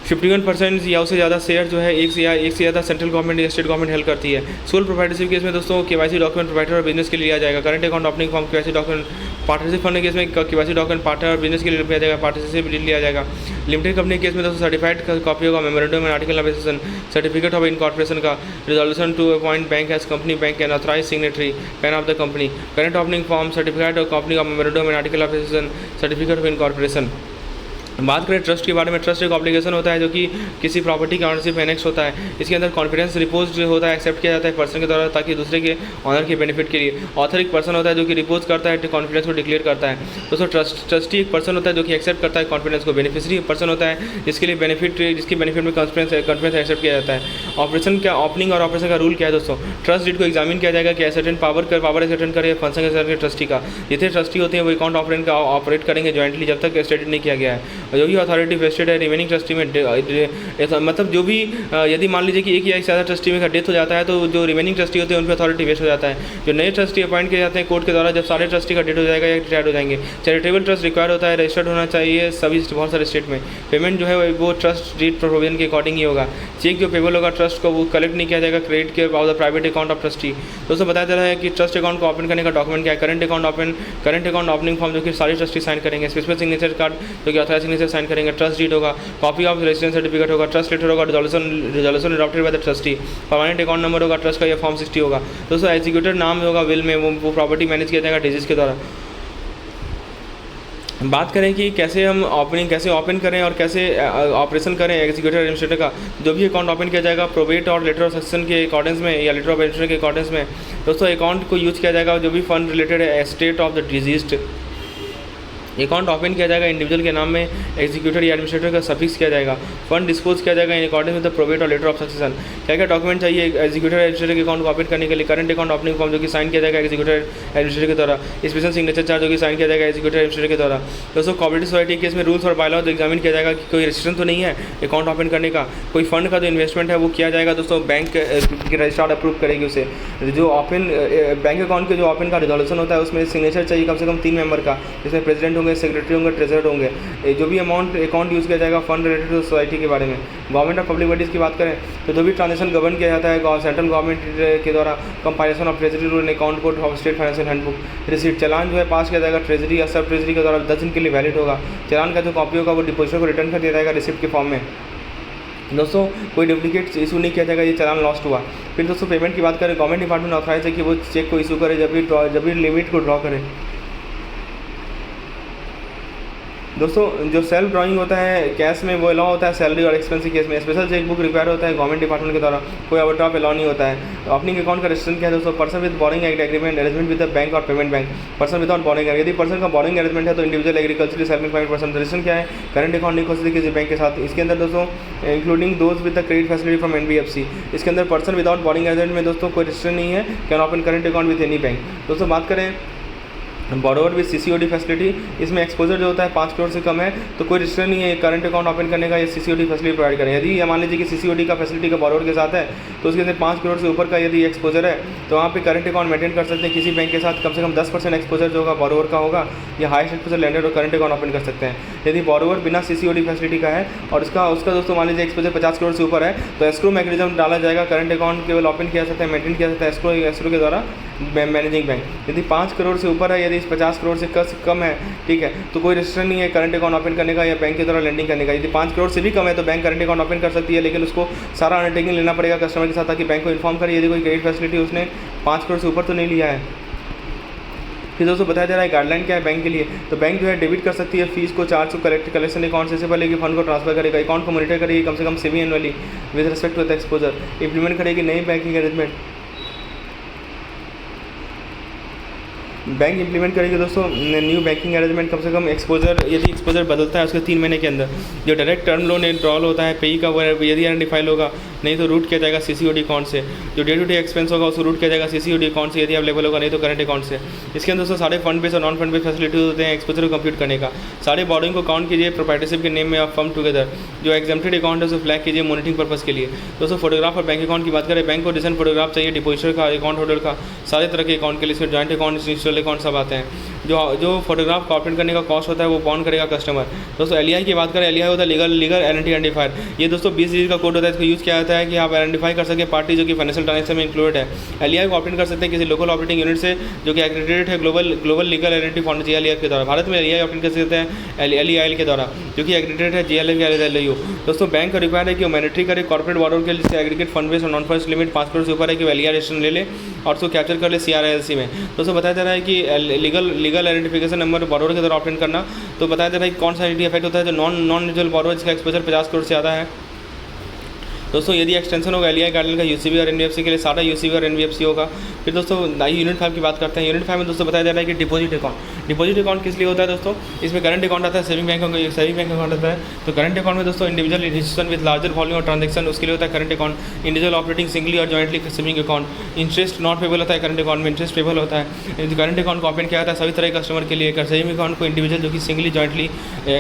S1: 51% या उससे ज़्यादा शेयर जो है एक से ज़्यादा सेंट्रल गवर्नमेंट या स्टेट गवर्नमेंट हेल्प करती है। सोल प्रोप्राइटरशिप केस में दोस्तों केवाईसी डॉक्यूमेंट प्रोप्राइटर और बिजनेस के लिए लिया जाएगा। Current account opening form KYC document. Partnership fund case में केवाईसी डॉक्यूमेंट पार्टनर और बिजनेस के लिए लिया जाएगा, पार्टनरशिप लिया जाएगा। लिमिटेड कंपनी केस में दोस्तों सर्टिफाइड कॉपी होगा, memorandum and article of association, certificate of incorporation का, resolution to appoint bank as company bank and authorise signatory, PAN of the company, current opening form, certificate of company का memorandum and article of association, certificate of incorporation. बात करें ट्रस्ट के बारे में, ट्रस्ट एक ऑब्लिगेशन होता है जो कि किसी प्रॉपर्टी का ऑनरशिप एनेक्स होता है। इसके अंदर कॉन्फिडेंस रिपोज जो होता है एक्सेप्ट किया जाता है पर्सन के द्वारा ताकि दूसरे के ऑनर के बेनिफिट के लिए। ऑथर एक पर्सन होता है जो कि रिपोज करता है, कॉन्फिडेंस को डिक्लेयर करता है। दोस्तों ट्रस्टी एक पर्सन होता है जो कि एक्सेप्ट करता है कॉन्फिडेंस को। बेनिफिशियरी एक पर्सन होता है जिसके लिए जिसके बेनिफिट में कॉन्फिडेंस एक्सेप्ट किया जाता है। ऑपरेशन का ओपनिंग और ऑपरेशन का रूल क्या है दोस्तों, ट्रस्ट डीड को एग्जामिन किया जाएगा कि एसेटेंट पावर एसेटेंट करे फंक्शन के ट्रस्टी का। जितने ट्रस्टी होते हैं वो अकाउंट ऑपरेट करेंगे जॉइंटली जब तक स्टेटेड नहीं किया गया है। जो भी अथॉरिटी वेस्टेड है रिमेनिंग ट्रस्टी में मतलब जो भी यदि मान लीजिए कि एक या एक से ज़्यादा ट्रस्टी में का डेथ हो जाता है तो जो रिमेनिंग ट्रस्टी होते हैं उन पर अथॉरिटी वेस्ट हो जाता है। जो नए ट्रस्टी अपॉइंट किए जाते हैं कोर्ट के द्वारा जब सारे ट्रस्टी का डेथ हो जाएगा या रिटायर्ड हो जाएंगे। चैरिटेबल ट्रस्ट रिक्वायर होता है, रजिस्टर्ड होना चाहिए सभी बहुत सारे स्टेट में। पेमेंट जो है वो ट्रस्ट डीड प्रोविजन के अकॉर्डिंग ही होगा। चेक जो पेबल होगा ट्रस्ट को वो कलेक्ट नहीं किया जाएगा क्रेडिट के of the private account of trustee. दोस्तों बताया जा रहा है कि ट्रस्ट अकाउंट को ओपन करने का डॉक्यूमेंट क्या है, करंट अकाउंट ओपनिंग फॉर्म जो कि सारे ट्रस्टी साइन करेंगे, स्पेसिफिक सिग्नेचर कार्ड जो कि ऑथराइज सिग्नेचर साइन करेंगे, ट्रस्ट डीड होगा, कॉपी ऑफ रेजिडेंस सर्टिफिकेट होगा, ट्रस्ट लेटर होगा, resolution adopted by the trustee, permanent account number होगा ट्रस्ट का या फॉर्म 60 होगा। दोस्तों एग्जीक्यूटर नाम होगा विल में, वो प्रॉपर्टी मैनेज किया जाएगा डिजीज के द्वारा। बात करें कि कैसे ओपन करें और कैसे ऑपरेशन करें एग्जीक्यूटिव एडमिनिस्ट्रेटर का। जो भी अकाउंट ओपन किया जाएगा प्रोबेट और लेटर ऑफ सक्सेशन के अकॉर्डेंस में या लेटर ऑफ एडमिनिस्ट्रेशन के अकॉर्डेंस में दोस्तों अकाउंट को यूज किया जाएगा जो भी फंड रिलेटेड है estate of the diseased account open किया जाएगा इंडिविजुअल के नाम में, एग्जीक्यूटर या एडमिनिस्ट्रेटर का सफिक्स किया जाएगा। फंड डिस्पोज किया जाएगा in according with the probate और लेटर ऑफ सक्सेशन। क्या क्या डॉक्यूमेंट चाहिए एग्जीक्यूटर एडमिनिस्ट्रेटर के अकाउंट को ओपन करने के लिए? करंट अकाउंट ओपनिंग फॉर्म जो कि साइन किया जाएगा एग्जीक्यूटर एडमिनिस्ट्रेटर के द्वारा, स्पेशल सिग्नेचर चार्ज जो कि साइन किया जाएगा एग्जीक्यूटर एडमिनिस्ट्रेटर के द्वारा। दोस्तों कोऑपरेटिव सोसाइटी केस में रूल्स और बायलॉ तो एग्जामिन किया जाएगा कि कोई रेस्ट्रिक्शन तो नहीं है अकाउंट ओपन करने का, कोई फंड का जो इन्वेस्टमेंट है वो किया जाएगा। दोस्तों बैंक की रजिस्ट्रार अप्रूव करेगी उसे। जो ओपन बैंक अकाउंट के जो ओपन का रिजोल्यूशन होता है उसमें सिग्नेचर चाहिए कम से कम 3 मेंबर का, जिसमें प्रेसिडेंट होंगे, सेक्रेटरी होंगे, ट्रेजरर होंगे। जो भी अकाउंट यूज़ किया जाएगा फंड रिलेटेड टू सोसाइटी के बारे में। गवर्नमेंट ऑफ पब्लिक बॉडीज़ की बात करें तो जो भी ट्रांजेक्शन गवर्न किया जाता है सेंट्रल गवर्नमेंट के द्वारा, compilation of treasury rule and account code of state financial handbook. Receipt challan जो है पास किया जाएगा ट्रेजरी या सब ट्रेजरी के द्वारा 10 दिन के लिए वैलिड होगा। चालान का जो कॉपी होगा वो डिपोजिटर को रिटर्न कर दिया जाएगा रिसिप्ट के फॉर्म में। दोस्तों कोई डुप्लीकेट इशू नहीं किया जाएगा, ये चालान लॉस्ट हुआ। फिर दोस्तों पेमेंट की बात करें, गवर्नमेंट डिपार्टमेंट ऑथराइज है कि वो चेक को इशू करे जब भी लिमिट को ड्रॉ करे। दोस्तों जो सेल्फ ड्राइंग होता है कैश में वो अलाउ होता है सैलरी और एक्सपेंस के केस में। स्पेशल चेक बुक रिक्वायर होता है गवर्नमेंट डिपार्टमेंट के द्वारा, कोई ओवरड्राफ्ट अलाउ नहीं होता है। ओपनिंग अकाउंट का रजिस्ट्रेशन क्या है दोस्तों? Person with borrowing agreement arrangement with the bank और payment bank. Person without borrowing, यदि पर्सन का बोरिंग अरेंजमेंट है तो individual agriculturally self employed person. Registration क्या है? करंट अकाउंट नहीं खोल सकते किसी बैंक के साथ। इसके अंदर दोस्तों including those with the credit facility from NBFC। इसके अंदर पर्सन विदाउट बोरिंग अरेंजमेंट में दोस्तों कोई रजिस्ट्रेशन नहीं है, can open current account with any bank. दोस्तों बात करें बॉरोवर विद CCOD फैसिलिटी, इसमें एक्सपोजर जो होता है 5 करोड़ से कम है तो कोई रजिस्टर नहीं है करंट अकाउंट ओपन करने का, ये CCOD फैसिलिटी प्रोवाइड करें। यदि ये मान लीजिए कि CCOD का फैसिलिटी का बॉरोवर के साथ है तो उसके अंदर 5 करोड़ से ऊपर का यदि एक्सपोजर है तो वहाँ पे करंट अकाउंट मेंटेन कर सकते हैं किसी बैंक के साथ। कम से कम 10% एक्सपोजर जो होगा बॉरोवर का होगा, या हाईएस्ट एक्सपोजर लैंडर और करंट अकाउंट ओपन कर सकते हैं। यदि बॉरोवर बिना CCOD फैसिलिटी का है और उसका दोस्तों मान लीजिए एक्सपोजर 50 करोड़ से ऊपर है तो एस्क्रो मैकेनिज्म डाला जाएगा। करंट अकाउंट केवल ओपन किया सकता है, मेंटेन किया सकता है एस्क्रो के द्वारा मैनेजिंग बैंक। यदि 5 करोड़ से ऊपर है, यदि 50 करोड़ से कम है, ठीक है, तो कोई रजिस्टर नहीं है करंट अकाउंट ओपन करने का या बैंक के द्वारा लेंडिंग करने का। यदि 5 करोड़ से भी कम है तो बैंक करंट अकाउंट ओपन कर सकती है, लेकिन उसको सारा अंडरटेकिंग लेना पड़ेगा कस्टमर के साथ ताकि बैंक को इन्फॉर्म करे यदि कोई क्रेडिट फैसिलिटी उसने 5 करोड़ से ऊपर तो नहीं लिया है। फिर दोस्तों बताया जा रहा है गाइडलाइन क्या है बैंक के लिए। तो बैंक जो है डेबिट कर सकती है फीस को, चार्ज को कलेक्शन अकाउंट से पहले कि फंड को ट्रांसफर करेगा, अकाउंट को मॉनिटर करेगी कम से कम semi annually with respect to the exposure, implement करेगी नई बैंकिंग अरेंजमेंट। बैंक इंप्लीमेंट करेगी दोस्तों न्यू बैंकिंग अरेंजमेंट कम से कम एक्सपोजर, यदि एक्सपोजर बदलता है उसके 3 महीने के अंदर। जो डायरेक्ट टर्म लोन विड्रॉल होता है पेई का वो यदि आइडेंटिफाइल होगा, नहीं तो रूट किया जाएगा CCOD अकाउंट से। जो डे टू डे एक्सपेंस होगा उसको रूट किया जाएगा CCOD अकाउंट से यदि अवेलेबल होगा, नहीं तो करंट अकाउंट से। इसके अंदर दोस्तों सारे फंड बेस और नॉन फंड बेस फैसिलिटी होते हैं एक्सपोजर को कंप्यूट करने का। सारे बॉर्डिंग को काउंट कीजिए प्रोप्राइटरशिप के नेम में ऑफ फर्म टुगेदर। जो एग्जेम्प्टेड अकाउंट है उसको फ्लैग कीजिए मॉनिटरिंग पर्पस के लिए। दोस्तों फोटोग्राफ और बैंक अकाउंट की बात करें, बैंक को डिसेंट फोटोग्राफ चाहिए डिपोजिटर का, अकाउंट होल्डर का, सारे तरह के अकाउंट के लिए। इसमें जॉइंट अकाउंट, इंस्टीट्यूशनल अकाउंट सब आते हैं। जो फोटोग्राफ कॉपरेट करने का कॉस्ट होता है वो बॉन्ड करेगा कस्टमर। दोस्तों LEI की बात करें, LEI होता है लीगल एंटिटी आइडेंटिफायर। ये दोस्तों 20 डिजिट का कोड होता है, इसको यूज़ किया जाता है कि आप आइडेंटिफाई कर सके पार्टी जो कि फाइनेंशियल ट्रांजेक्शन में इंक्लूडेड है। LEI को ऑपरेट कर सकते हैं किसी लोकल ऑपरेटिंग यूनिट से जो कि एक्रेडिटेड है global legal identity found GLAF के द्वारा। भारत में LEI ऑपरेट कर सकते हैं LEIL के द्वारा जो कि एक्रेडिटेड है GLAF। दोस्तों बैंक का रिक्वायर है कि वो मैनेटरी करे कॉर्पोरेट बॉर्डर के लिए एग्रीगेट फंड बेस और नॉन फंड लिमिट 5 करोड़ से ऊपर है कि वो LEI रजिस्ट्रेशन ले ले और उसको कैप्चर कर ले CRILC में। दोस्तों बताया जा रहा है कि लीगल आइडेंटिफिकेशन नंबर बॉरोवर के द्वारा ऑपरेट करना। तो बताया जा रहा है कि कौन सा आइडेंटिटी इफेक्ट होता है जो नॉन इंडिविजुअल बॉरोवर जिसका एक्सपोजर 50 करोड़ से ज़्यादा है। दोस्तों यदि एक्सटेंशन होगा LEI गाइडलाइन का UCB और NBFC के लिए, सारा UCB और NBFC होगा। फिर दोस्तों यूनिट 5 की बात करते हैं। यूनिट 5 में दोस्तों बताया जा रहा है कि डिपॉजिट अकाउंट किस लिए होता है दोस्तों? इसमें करंट अकाउंट आता है, सेविंग बैंक अकाउंट आता है। तो करंट अकाउंट में दोस्तों individual institution with larger volume और ट्रांजेक्शन उसके लिए होता है current account. Individual operating singly और jointly saving account. Interest not payable होता है करंट अकाउंट में, इंटरेस्ट पेबल होता है। करंट अकाउंट को ओपन किया जाता है सभी तरह के कस्टमर के लिए। सेविंग अकाउंट को इंडिविजुअल जो कि सिंगली जॉइंटली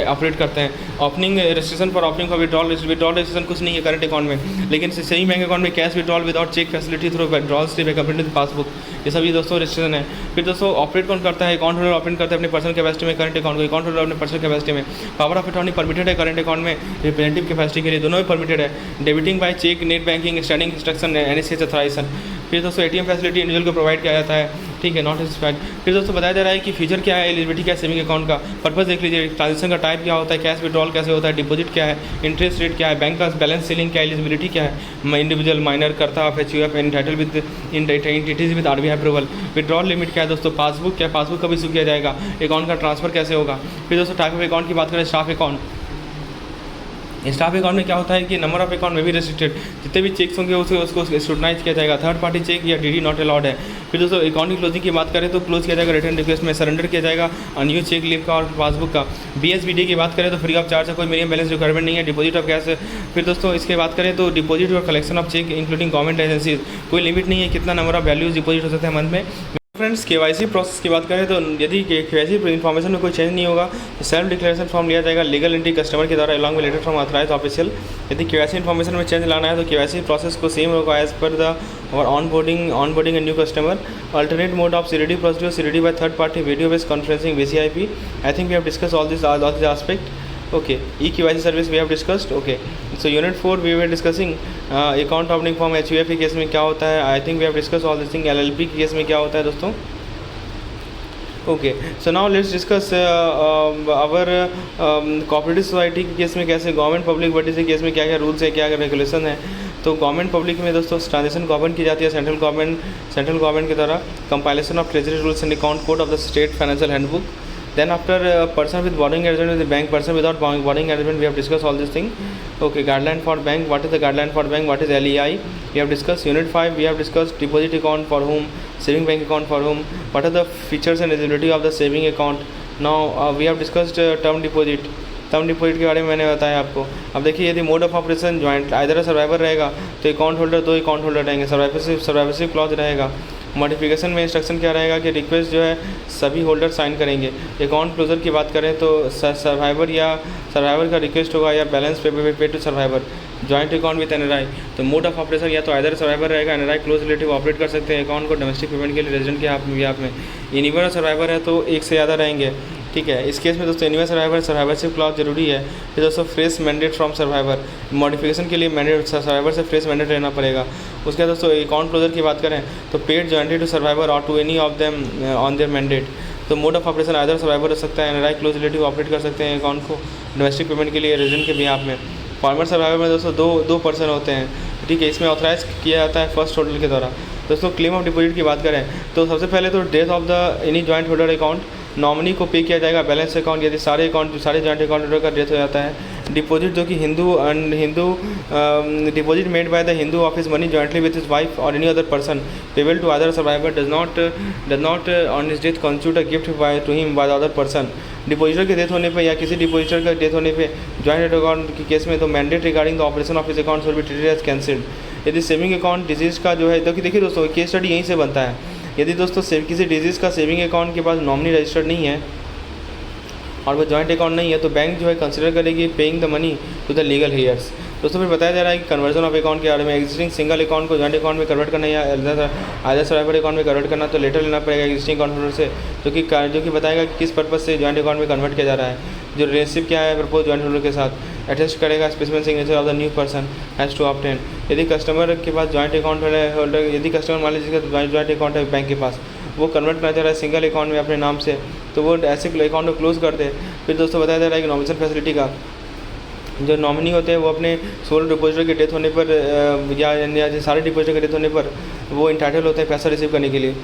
S1: ऑपरेट करते हैं। Opening registration for opening for withdrawal registration कुछ नहीं है करंट अकाउंट में, लेकिन सेविंग बैंक अकाउंट में cash withdrawal without cheque facility through withdrawal slip complete passbook, ये सभी दोस्तों रजिस्ट्रेशन है। फिर दोस्तों ऑपरेट कौन करता है? अकाउंट होल्डर ऑपरेट करता है अपने पर्सनल कैपेसिटी में करंट अकाउंट को। अकाउंट होल्डर अपने पर्सनल कैपेसिटी में। पावर ऑफ अटॉर्नी परमिटेड है करंट अकाउंट में, रिप्रेजेंटेटिव कैपेसिटी के लिए दोनों भी परमिटेड है। Debiting by cheque, net banking, standing instruction, NSCH authorisation. फिर दोस्तों ATM फैसिलिटी इंडिविजुअल को प्रोवाइड किया जाता है, ठीक है, नॉट स्पेसिफाइड। फिर दोस्तों बताया जा रहा है कि फीचर क्या है, एलिजिबिलिटी क्या है सेविंग अकाउंट का, पर्पस देख लीजिए, ट्रांजेक्शन का टाइप क्या होता है, कैश विड्रॉल कैसे होता है, डिपॉजिट क्या है, इंटरेस्ट रेट क्या है, बैंक का बैलेंस सीलिंग क्या है, एलिजिबिलिटी क्या है, individual minor karta FHUF entitle with entities with RBI approval, withdrawal limit क्या है दोस्तों, पासबुक क्या, पासबुक कब इशू किया जाएगा, अकाउंट का ट्रांसफर कैसे होगा। फिर दोस्तों टाइप ऑफ अकाउंट की बात करें, स्टाफ अकाउंट, स्टाफ अकाउंट में क्या होता है कि नंबर ऑफ अकाउंट में भी रेस्ट्रिक्टेड, जितने भी चेक्स होंगे उसको स्क्रूटनाइज किया जाएगा। थर्ड पार्टी चेक या डीडी नॉट अलाउड है। फिर दोस्तों अकाउंट की क्लोजिंग की बात करें तो क्लोज किया जाएगा रिटर्न रिक्वेस्ट में, सरेंडर किया जाएगा न्यू चेक लीव का और पासबुक का। BSBD की बात करें तो फ्री ऑफ चार्ज है, कोई मिनिमम बैलेंस रिक्वायरमेंट नहीं है। Deposit of cash. फिर दोस्तों इसके बात करें तो डिपॉजिट और collection of cheque including government agencies, कोई लिमिट नहीं है कितना नंबर ऑफ वैल्यूज डिपॉजिट हो सकते हैं मंथ में। फ्रेंड्स KYC प्रोसेस की बात करें तो यदि KYC इन्फॉर्मेशन में कोई चेंज नहीं होगा तो सेल्फ डिक्लेरेशन फॉर्म लिया जाएगा लीगल एंट्री कस्टमर के द्वारा along with letter from authorised official. यदि KYC इन्फॉर्मेशन में चेंज लाना है तो KYC प्रोसेस को सेम होगा एज पर द और onboarding a new customer. Alternate mode of CRD procedure, CRD by third party, video based conferencing, VCIP। I think we have discuss all this aspect. Okay, eKYC service we have discussed. Okay, so unit 4 we were discussing account opening form HUF के केस में क्या होता है। I think we have discussed all this thing। LLP के केस में क्या होता है दोस्तों। Okay, so now let's discuss our cooperative society के केस में कैसे गवर्नमेंट पब्लिक बॉडीज के केस में क्या क्या रूल्स है, क्या क्या रेगुलेशन है। तो गवर्नमेंट पब्लिक में दोस्तों ट्रांजेक्शन गवर्नमेंट की जाती है सेंट्रल गवर्नमेंट के द्वारा। Compilation of treasury rules and account code of the state financial handbook. Then after person with borrowing arrangement with the bank, person without borrowing arrangement, we have discussed all this thing. Okay, guideline for bank, what is the guideline for bank, what is LEI, we have discussed. Unit 5 we have discussed deposit account for whom, saving bank account for whom, what are the features and eligibility of the saving account. Now we have discussed term deposit के बारे में मैंने बताया आपको। अब देखिए यदि mode of operation joint either survivor रहेगा तो अकाउंट होल्डर 2 अकाउंट होल्डर रहेंगे, सर्वाइवरशिप क्लॉज रहेगा। मॉडिफिकेशन में इंस्ट्रक्शन क्या रहेगा कि रिक्वेस्ट जो है सभी होल्डर साइन करेंगे। अकाउंट क्लोजर की बात करें तो सर्वाइवर का रिक्वेस्ट होगा या balance pay to survivor. Joint account with NRI, तो मोड ऑफ ऑपरेशन या तो आइदर सर्वाइवर रहेगा, NRI क्लोज रिलेटिव ऑपरेट कर सकते हैं अकाउंट को डोमेस्टिक पेमेंट के लिए रेजिडेंट के आप में। एनीवन और सर्वाइवर है तो एक से ज़्यादा रहेंगे, ठीक है। इस केस में दोस्तों एनीवन सर्वाइवरशिप क्लॉज जरूरी है। फिर दोस्तों fresh mandate from survivor, modification के लिए मैंडेट सर्वाइवर से फ्रेश मैंडेट लेना पड़ेगा। उसके बाद दोस्तों अकाउंट क्लोजर की बात करें तो पेड जॉइंटली टू सर्वाइवर और to any of them on their mandate. तो mode of operation either survivor हो सकता है, NRI क्लोज रिलेटिव ऑपरेट कर सकते हैं अकाउंट को डोमेस्टिक पेमेंट के लिए रेजिडेंट के बिहाफ में। फॉर्मर सर्वाइवर में दोस्तों दो पर्सन होते हैं, ठीक है। इसमें ऑथराइज किया जाता है फर्स्ट होल्डर के द्वारा। दोस्तों क्लेम ऑफ डिपॉजिट की बात करें तो सबसे पहले तो death of the any joint holder account, nominee को पे किया जाएगा बैलेंस अकाउंट यदि सारे जॉइंट अकाउंट होल्डर का डेथ हो जाता है। डिपॉजिट जो कि Hindu deposit made by the Hindu office money jointly with his wife और any other person payable to other survivor does not on his death constitute a gift by to him by the other person. Depositor के डेथ होने पे या किसी डिपॉजिटर का डेथ होने पे जॉइंट अकाउंट के केस में तो mandate regarding the operation of his account will be treated as cancelled. यदि सेविंग अकाउंट डिजीज़ का जो है तो देखिए दोस्तों केस स्टडी यहीं से बनता है। यदि दोस्तों किसी डिजीज़ का सेविंग अकाउंट के पास नॉमिनी रजिस्टर्ड नहीं है और वो जॉइंट अकाउंट नहीं है तो बैंक जो है कंसिडर करेगी paying the money to the legal heirs. दोस्तों फिर बताया जा रहा है कि कन्वर्जन ऑफ अकाउंट के बारे में, एग्जिस्टिंग सिंगल अकाउंट को जॉइंट अकाउंट में कन्वर्ट करना या आइदर सर्वाइवर अकाउंट में कन्वर्ट करना तो लेटर लेना पड़ेगा एग्जिस्टिंग अकाउंट होल्डर से, जो कि बताएगा कि किस पर्पज़ से जॉइंट अकाउंट में कन्वर्ट किया जा रहा है। जो रिलेशनशिप क्या है प्रपोज जॉइंट होल्डर के साथ अटेस्ट करेगा specific signature of the new person has to obtain. यदि कस्टमर के पास जॉइंट अकाउंट होल्डर यदि कस्टमर मान लीजिए जॉइंट अकाउंट है बैंक के पास, वो कन्वर्ट करना चाह रहा है सिंगल अकाउंट में अपने नाम से, तो वो ऐसे अकाउंट को क्लोज कर दे। फिर दोस्तों बताया जा रहा है कि नॉमिनेशन फैसिलिटी का जो नॉमिनी होते हैं वो अपने सोल डिपॉजिटर के डेथ होने पर या सारे डिपॉजिटर के डेथ होने पर वो इंटाइटल होते हैं पैसा रिसीव करने के लिए।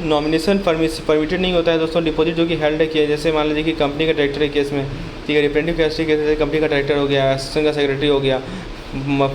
S1: नॉमिनेशन परमिटेड नहीं होता है दोस्तों डिपॉजिट जो कि हेल्ड किया, जैसे मान लीजिए कि कंपनी का डायरेक्टर है केस में, ठीक है, रिप्रेजेंटेटिव कैपेसिटी केस जैसे कंपनी का डायरेक्टर हो गया, असिस्टेंट का सेक्रेटरी हो गया,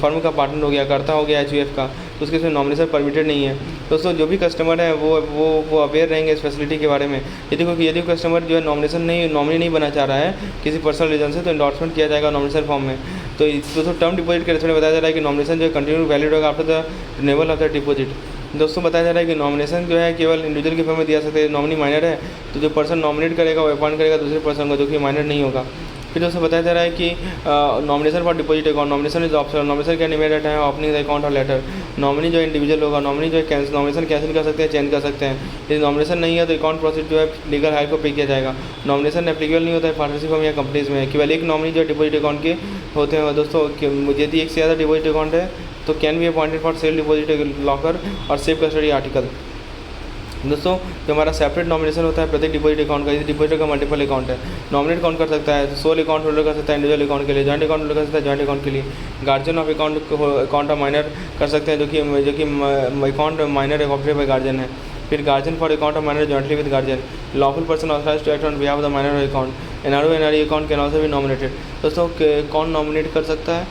S1: फर्म का पार्टनर हो गया, करता हो गया HUF का, तो उसके इसमें नॉमिनेशन परमिटेड नहीं है। दोस्तों जो भी कस्टमर है वो अवेयर रहेंगे इस फैसिलिटी के बारे में। यदि कस्टमर जो है नॉमिनी नहीं बना चाह रहा है किसी पर्सनल रीजन से तो इंडोर्समेंट किया जाएगा नॉमिनेशन फॉर्म में। तो दोस्तों टर्म डिपॉजिट के रिलेटेड बताया जा रहा है कि नॉमिनेशन जो है कंटिन्यू वैलिड होगा after the renewal of the deposit. दोस्तों बताया जा रहा है कि नॉमिनेशन जो है केवल इंडिविजुअल के फॉर्म में दिया सकते हैं, नॉमिनी माइनर है तो जो पर्सन नॉमिनेट करेगा वो अपॉइंट करेगा दूसरे पर्सन को जो कि माइनर नहीं होगा। फिर दोस्तों बताया जा रहा है कि nomination for deposit account, nomination is optional, nomination can be made at time opening the account और लेटर। नॉमिनी जो इंडिविजुअल होगा, नॉमिनी जो है नॉमिनेशन कैंसिल कर सकते हैं, चेंज कर सकते हैं। यदि नॉमिनेशन नहीं है तो अकाउंट प्रोसीड जो है लीगल हायर को पे किया जाएगा। नॉमिनेशन एप्लीकेबल नहीं होता है पार्टनरशिप फर्म या कंपनीज में, केवल एक नॉमिनी जो डिपॉजिट अकाउंट के होते हैं। दोस्तों यदि एक से ज़्यादा डिपॉजिट अकाउंट है तो can be appointed for sale deposit locker और सेफ कस्टडी आर्टिकल। दोस्तों जो हमारा सेपरेट नॉमिनेशन होता है प्रत्येक डिपॉजिट अकाउंट का, यदि डिपॉजिटर का मल्टीपल अकाउंट है नॉमिनेट कौन कर सकता है, सोल अकाउंट होल्डर कर सकता है इंडिविजुअल अकाउंट के लिए, जॉइंट अकाउंट होल्डर कर सकता है जॉइंट अकाउंट के लिए, guardian of account of minor कर सकते हैं जो कि account minor operated by guardian है। फिर guardian for account of minor jointly with guardian, lawful person authorised to act on behalf of the minor account, NRO NRE account can also be nominated. दोस्तों कौन नॉमिनेट कर सकता है,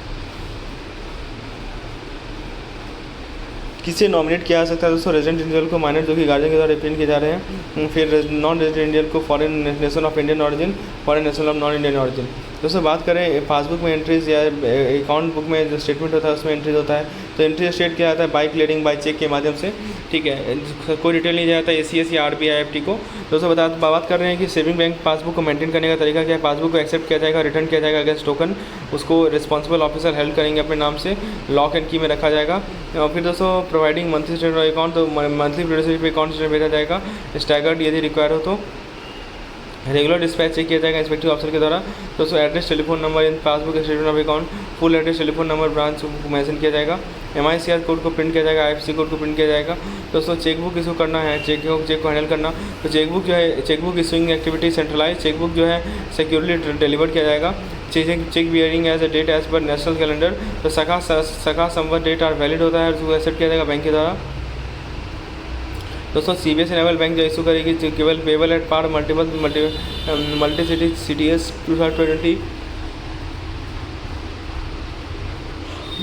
S1: किसे नॉमिनेट किया जा सकता है दोस्तों? रेजिडेंट इंडिविजुअल को, माइनर जो कि गार्जियन के द्वारा रिप्रेजेंट किए जा रहे हैं, फिर नॉन रेजिडेंट इंडियन को, foreign national of Indian origin, foreign national of non Indian origin. दोस्तों बात करें पासबुक में एंट्रीज या अकाउंट बुक में जो स्टेटमेंट होता है उसमें एंट्रीज होता है, तो एंट्री स्टेट किया जाता है बाई क्लियरिंग बाई चेक के माध्यम से, ठीक है, कोई डिटेल नहीं जाता ACS या RBI IFT को। दोस्तों बात कर रहे हैं कि सेविंग बैंक पासबुक को मेंटेन करने का तरीका क्या है। पासबुक को एक्सेप्ट किया जाएगा, रिटर्न किया जाएगा अगेंस्ट टोकन, उसको रिस्पॉन्सिबल ऑफिसर हेल्ड करेंगे अपने नाम से, लॉक एंड की में रखा जाएगा। और फिर दोस्तों प्रोवाइडिंग मंथली स्टेटमेंट अकाउंट, तो मंथली प्रोड्यूसर अकाउंट स्टेटमेंट भेजा जाएगा, स्टैगर्ड यदि रिक्वायर हो तो। रेगुलर डिस्पैच चेक किया जाएगा इंस्पेक्टिव ऑफिसर के द्वारा। दोस्तों address telephone number in passbook statement of account, full address telephone number branch को मेंशन किया जाएगा। MICR कोड को प्रिंट किया जाएगा, IFSC कोड को प्रिंट किया जाएगा। दोस्तों चेकबुक इशू करना है, चेक को हैंडल करना, तो चेकबुक जो है chequebook issuing activity centralise, chequebook जो है सिक्योरली डिलीवर किया जाएगा। Cheque bearing as a date as per national calendar, तो सखा संवत डेट आर वैलिड होता है, उसको एक्सेप्ट किया जाएगा बैंक के द्वारा। दोस्तों CBSE इनेबल बैंक जो इशू करेगी केवल payable at par multi city CTS 2020,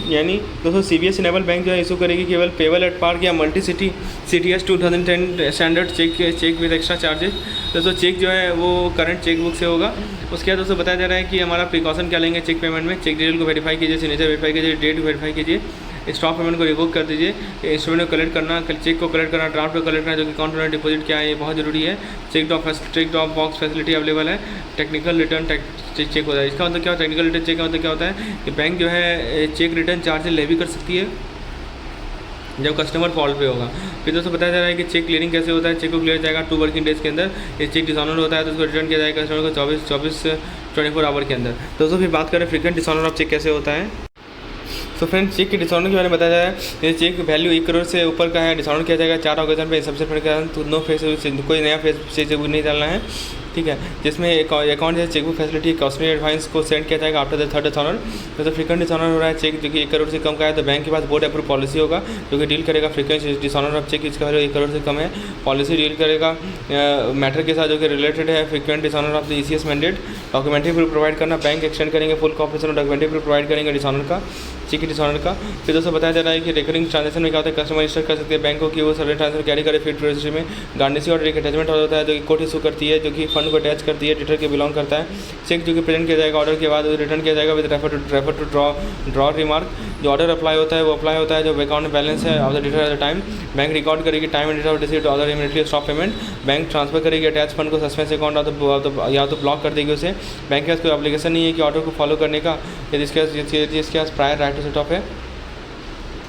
S1: यानी दोस्तों CBSE इनेबल बैंक जो है इशू करेगी केवल पेबल एट पार्क या multi city CTS 2010 standard cheque with extra charges. दोस्तों चेक जो है वो करंट चेक बुक से होगा। उसके बाद दोस्तों बताया जा रहा है कि हमारा प्रिकॉशन क्या लेंगे चेक पेमेंट में। चेक डिटेल को वेरीफाई कीजिए, सिग्नेचर वेरीफाई कीजिए, डेट वेरीफाई कीजिए, स्टॉक पेमेंट को रिवोक कर दीजिए, इंस्ट्रूमेंट को कलेक्ट करना, चेक को कलेक्ट करना, ड्राफ्ट को कलेक्ट करना, जो कि अकाउंट में डिपॉजिट क्या है ये बहुत जरूरी है। Cheque drop box facility available है। टेक्निकल रिटर्न चेक होता है। इसका मतलब क्या होता है, टेक्निकल रिटर्न चेक का मतलब क्या होता है कि बैंक जो है चेक रिटर्न चार्जेस लेवी कर सकती है जब कस्टमर फॉल्ट पे होगा। फिर दोस्तों बताया जा रहा है कि चेक क्लियरिंग कैसे होता है। चेक को क्लियर जाएगा 2 वर्किंग डेज के अंदर। ये चेक डिसऑनर होता है तो उसको रिटर्न किया जाएगा कस्टमर को 24 आवर के अंदर। दोस्तों फिर बात करें फ्रीक्वेंट डिसऑनर ऑफ चेक कैसे होता है। तो फ्रेंड्स चेक के डिसऑनर के बारे में बताया जाए, ये चेक वैल्यू 1 करोड़ से ऊपर का है, डिसऑनर किया जाएगा 4 ऑकेजन पे। सबसे पहले क्या तो नो फेस कोई नया फेस चेकबुक नहीं डालना है, ठीक है, जिसमें अकाउंट है चेकबुक फैसिलिटी कस्टमर एडवांस को सेंड किया जाएगा आफ्टर द थर्ड डिसऑनर। तो फ्रीक्वेंट डिसऑनर हो रहा है चेक जो कि 1 करोड़ से कम का है, तो बैंक के पास बोर्ड अप्रूव पॉलिसी होगा जो कि डील करेगा फ्रीक्वेंट डिसऑनर ऑफ चेक इसका वैल्यू 1 करोड़ से कम है। पॉलिसी डील करेगा मैटर के साथ जो कि रिलेटेड है frequent dishonour of the ECS mandate. Documentary proof provide करना, बैंक एक्सटेंड करेंगे फुल कॉपरेशन और डॉक्यूमेंट्री प्रूफ प्रोवाइड करेंगे डिसऑनर का, चेक के डिसऑनर का। फिर दोस्तों बताया जा रहा है कि रिकरिंग ट्रांजेक्शन में क्या होता है, कस्टमर इंस्ट्रक्ट कर सकते हैं बैंक को कि वो सर्वे ट्रांसफर कैरी करे फिर रजिस्ट्री में। गारंटी ऑर्डर एक अटैचमेंट होता है जो कि कोर्ट इशू करती है, जो कि फंड को अटैच करती है, डिटर के बिलोंग करता है। चेक जो कि प्रेजेंट किया जाएगा ऑर्डर के बाद रिटर्न किया जाएगा with refer to drawer remark. जो ऑर्डर अप्लाई होता है वो अप्लाई होता है जो अकाउंट में बैलेंस है of the debtor at the time. Bank record करेगी time and date of receipt order immediately stop payment. Bank transfer करेगी अटैच फंड को सस्पेंस अकाउंट या तो ब्लॉक कर देगी उसे। बैंक के पास कोई ऑब्लिगेशन नहीं है कि ऑर्डर को फॉलो करने का यदि इसके पास prior right to set off है।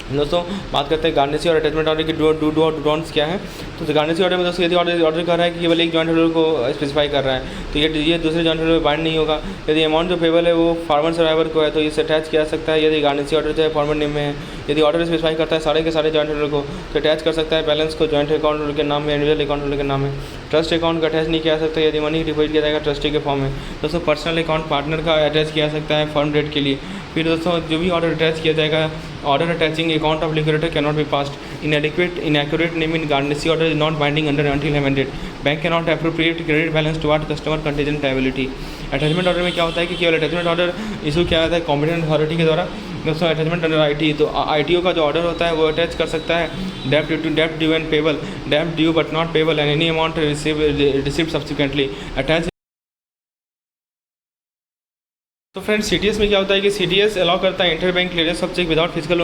S1: दोस्तों बात करते हैं गारंटी और अटैचमेंट ऑर्डर की डू डोंट्स क्या है। तो गारंटी ऑर्डर में दोस्तों यदि ऑर्डर कर रहा है कि केवल एक जॉइंट होल्डर को स्पेसिफाई कर रहा है तो ये दूसरे जॉइंट होल्डर में बाइंड नहीं होगा। यदि अमाउंट जो पेबल है वो फार्मर सर्वाइवर को है तो इसे अटैच किया जा सकता है। यदि गारंटी ऑर्डर जो है फॉर्मर नेम में है, यदि ऑर्डर स्पेसिफाई करता है सारे के सारे जॉइंट होल्डर को तो अटैच कर सकता है बैलेंस को जॉइंट अकाउंट होल्डर के नाम में, इंडिविजुअल अकाउंट होल्डर के नाम में। ट्रस्ट अकाउंट का अटैच नहीं किया जा सकता यदि मनी डिपॉजिट किया जाएगा ट्रस्टी के फॉर्म में। दोस्तों पर्सनल अकाउंट पार्टनर का अटैच किया जा सकता है फर्म रेट के लिए। फिर दोस्तों जो भी ऑर्डर अटैच किया जाएगा, order attaching account of liquidator can not be passed. inaccurate name in guarantee order is not binding under until amended. Bank cannot appropriate credit balance toward customer contingent liability. Attachment order में क्या होता है कि केवल अटैचमेंट ऑर्डर इशू किया जाता है कॉम्पिटेंट अथॉरिटी के द्वारा। दोस्तों अटैचमेंट अंडर IT, तो ITO का जो ऑर्डर होता है वो अटैच कर सकता है डेप्ट due and payable, dept due but not payable and any amount received subsequently attach. तो फ्रेंड्स CTS में क्या होता है कि CTS अलाउ करता है inter bank clearance of cheque without physical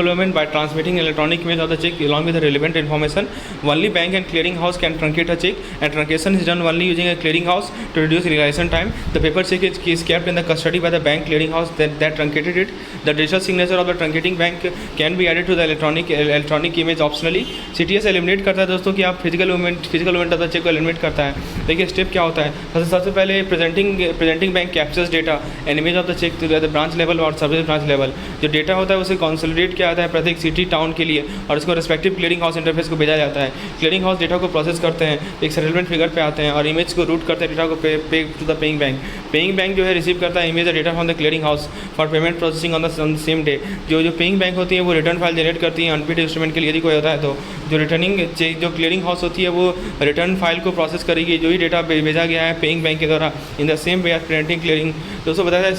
S1: movement by transmitting electronic image of the cheque along with the relevant information. Only bank and clearing house can truncate a check and truncation is done only using a clearing house to reduce realization time. The paper check is kept in the custody by the bank clearing house that truncated it. The digital signature of the truncating bank can be added to the electronic image optionally. CTS eliminate करता है दोस्तों कि आप physical movement of the cheque को एलिमिनेट करता है। देखिए स्टेप क्या होता है, सबसे पहले presenting bank captures data and image of the cheque to the branch level और सर्विस ब्रांच लेवल। जो डेटा होता है उसे कंसोलिडेट किया जाता है प्रत्येक सिटी टाउन के लिए और उसको रेस्पेक्टिव क्लियरिंग हाउस इंटरफेस को भेजा जाता है। क्लियरिंग हाउस डेटा को प्रोसेस करते हैं, एक सेटलमेंट फिगर पे आते हैं और इमेज को रूट करते हैं डेटा को pay to the paying bank. Paying bank जो है रिसीव करता है इमेज और data from the clearing house for payment processing on the same day. जो पेइंग बैंक होती है वो रिटर्न फाइल जनरेट करती है अनपेड इंस्ट्रूमेंट के लिए, यदि कोई होता है तो। जो रिटर्निंग जो क्लियरिंग हाउस होती है वो रिटर्न फाइल को प्रोसेस करेगी जो ही डेटा भेजा गया है पेइंग बैंक के द्वारा in the same way as printing clearing. दोस्तों बताया जाए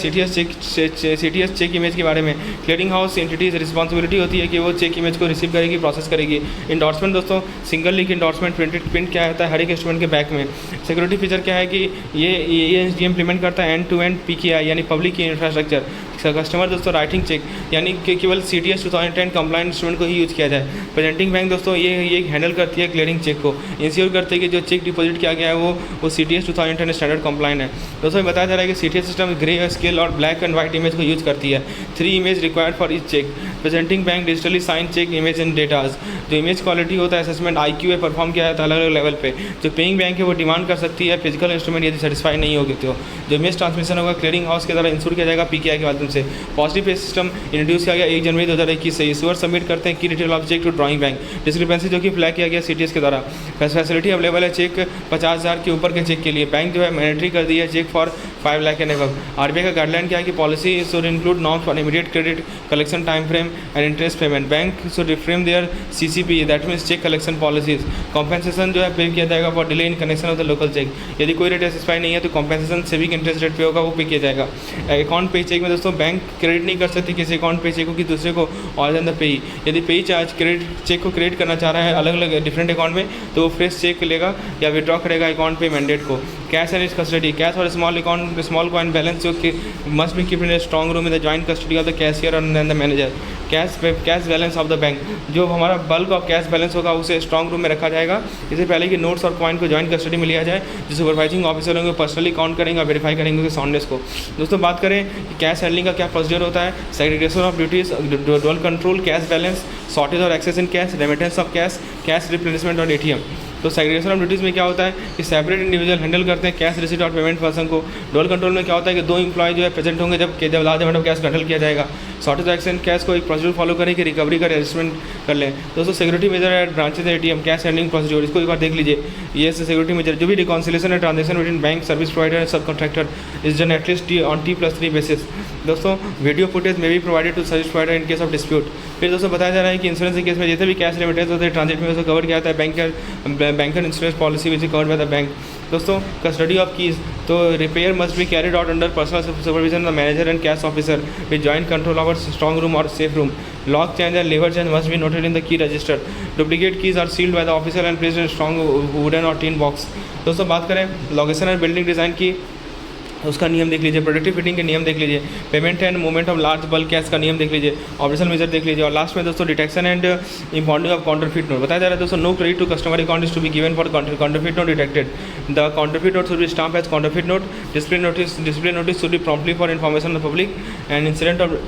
S1: CTS चेक इमेज के बारे में। क्लियरिंग हाउस एंटिटीज रिस्पॉन्सिबिलिटी होती है कि वो चेक इमेज को रिसीव करेगी, प्रोसेस करेगी। इंडोर्समेंट दोस्तों सिंगल लीक इंडोर्समेंट प्रिंट क्या होता है हर एक इंस्ट्रूमेंट के बैक में। सिक्योरिटी फीचर क्या है कि ये इम्प्लीमेंट करता है एंड टू एंड PKI यानी पब्लिक की इंफ्रास्ट्रक्चर। कस्टमर दोस्तों राइटिंग चेक यानी कि केवल CTS 2010 कंप्लाइंट इंस्ट्रूमेंट को ही यूज़ किया जाए। प्रेजेंटिंग बैंक दोस्तों ये हैंडल करती है क्लियरिंग चेक को, इंश्योर करती है कि जो चेक डिपॉजिट किया गया है वो CTS 2010 स्टैंडर्ड कंप्लाइंट है। दोस्तों बताया जा रहा है कि CTS सिस्टम ग्रे स्केल और ब्लैक एंड वाइट इमेज को यूज़ करती है। 3 image required for each cheque. Presenting bank digitally sign cheque image and datas. जो इमेज क्वालिटी होता है असेसमेंट IQA परफॉर्म किया जाता है अलग अलग लेवल पे। जो पेइंग बैंक है वो डिमांड कर सकती है फिजिकल इंस्ट्रूमेंट यदि सेटिस्फाई नहीं होगी तो। जो इमेज ट्रांसमिशन होगा क्लियरिंग हाउस के द्वारा इंश्योर किया जाएगा PKI के माध्यम से। पॉजिटिव पे सिस्टम इंट्रोड्यूस किया गया 1 जनवरी 2021 से। इश्यूअर सबमिट करते हैं की detail of cheque to drawing bank. Discrepancy जो कि फ्लैग किया गया CTS के द्वारा। फैसिलिटी अवेलेबल है चेक 50,000 के ऊपर के चेक के लिए। बैंक जो है मैंडेटरी कर दी है cheque for 5 lakh and above. RBI का गाइडलाइन क्या है कि policy should include norms for immediate credit collection time frame and interest payment. Bank should reframe their CCP that means cheque collection policies. Compensation जो है पे किया जाएगा for delay in connection of the local cheque. यदि कोई रेट सेटिस्फाई नहीं है तो कॉम्पेंसेशन सेविंग इंटरेस्ट रेट पे होगा वो पे किया जाएगा। अकाउंट पे चेक में दोस्तों बैंक क्रेडिट नहीं कर सकती किसी अकाउंट पे चेक को कि दूसरे को और देन द पेई। यदि पेई चार्ज क्रेडिट चेक को क्रेडिट करना चाह रहा है अलग अलग डिफरेंट अकाउंट में तो वो फ्रेश चेक लेगा या विड्रॉ करेगा अकाउंट पे मैंडेट को। Cash and is custody. Cash और स्मॉल कॉइन बैलेंस जो कि must be keep in strong room in the joint custody of the cashier और the manager. Cash balance of the bank. जो हमारा बल्क ऑफ कैश बैलेंस होगा उसे स्ट्रॉन्ग रूम में रखा जाएगा। इससे पहले कि नोट्स और कॉइन को जॉइंट कस्टडी में लिया जाए जो सुपरवाइजिंग ऑफिसर होंगे पर्सनली काउंट करेंगे और वेरीफाई करेंगे उसके साउंडनेस को। दोस्तों बात करें कि कैश हैंडलिंग का क्या प्रोसीजर होता है। Segregation of duties, dual control, cash balance, shortage और excess in cash, remittance of cash replacement और ATM। तो सेग्रीगेशन ऑफ ड्यूटीज़ में क्या होता है कि सेपरेट इंडिविजुअल हैंडल करते हैं कैश रिसीट और पेमेंट पर्सन को। डुअल कंट्रोल में क्या होता है कि 2 एम्प्लॉय जो है प्रेजेंट होंगे जब large amount of cash handle किया जाएगा। शॉर्टेज और एक्सेस कैश को एक प्रोसीजर फॉलो करें कि रिकवरी का एडजस्टमेंट कर लें। दोस्तों security measure at branches ATM cash handling procedure इसको एक बार देख लीजिए। ये सिक्योरिटी मेजर जो भी रिकॉन्सिलेशन है transaction between bank service provider and subcontractor is done at least on T+3 basis. दोस्तों वीडियो फुटेज में भी provided to service provider in case of dispute. फिर दोस्तों बताया जा रहा है कि इंश्योरेंस के केस में जितने भी कैश रेमिटेंस होते हैं ट्रांजिट में उसको कवर किया जाता है banker insurance policy which is covered by the bank. दोस्तों कस्टडी ऑफ कीज। तो repair must be carried out under personal supervision the manager and cash officer with joint control over strong room और safe room. Lock change and lever change must be noted in the key register. Duplicate keys are sealed by the officer and placed in strong wooden और टिन बॉक्स। दोस्तों बात करें लोकेशन एंड बिल्डिंग डिज़ाइन की उसका नियम देख लीजिए। प्रोडक्टिव फिटिंग के नियम देख लीजिए। Payment and movement of large bulk cash का नियम देख लीजिए। ऑपरेशनल मेजर देख लीजिए। और लास्ट में दोस्तों detection and impounding of counterfeit note बताया जा रहा है। दोस्तों no credit to customer account is to be given for counterfeit note detected. The counterfeit note should be stamp as counterfeit note. Display notice should be promptly for information of public and incident of.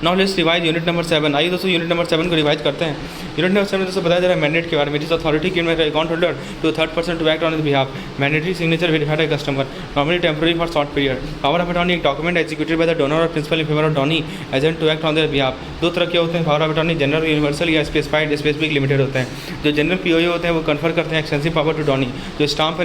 S1: Now let's revise unit number 7। आइए दोस्तों यूनिट नंबर 7 को रिवाइज करते हैं। यूनिट नंबर 7 में दोस्तों बताया जा रहा है मैंडेट के बारे में। It is authority given by account holder to third person to act on his behalf. Mandatory signature verified by customer normally temporary for short period. Power of attorney एक document executed by the donor और principal in favour of donee agent to act on their behalf. 2 तरह के होते हैं power of attorney, general universal या स्पेसिफिक लिमिटेड होते हैं। जो जनरल POA होते हैं वो कन्फर करते हैं एक्सटेंसिव पावर टू डॉनी। जो स्टाम्प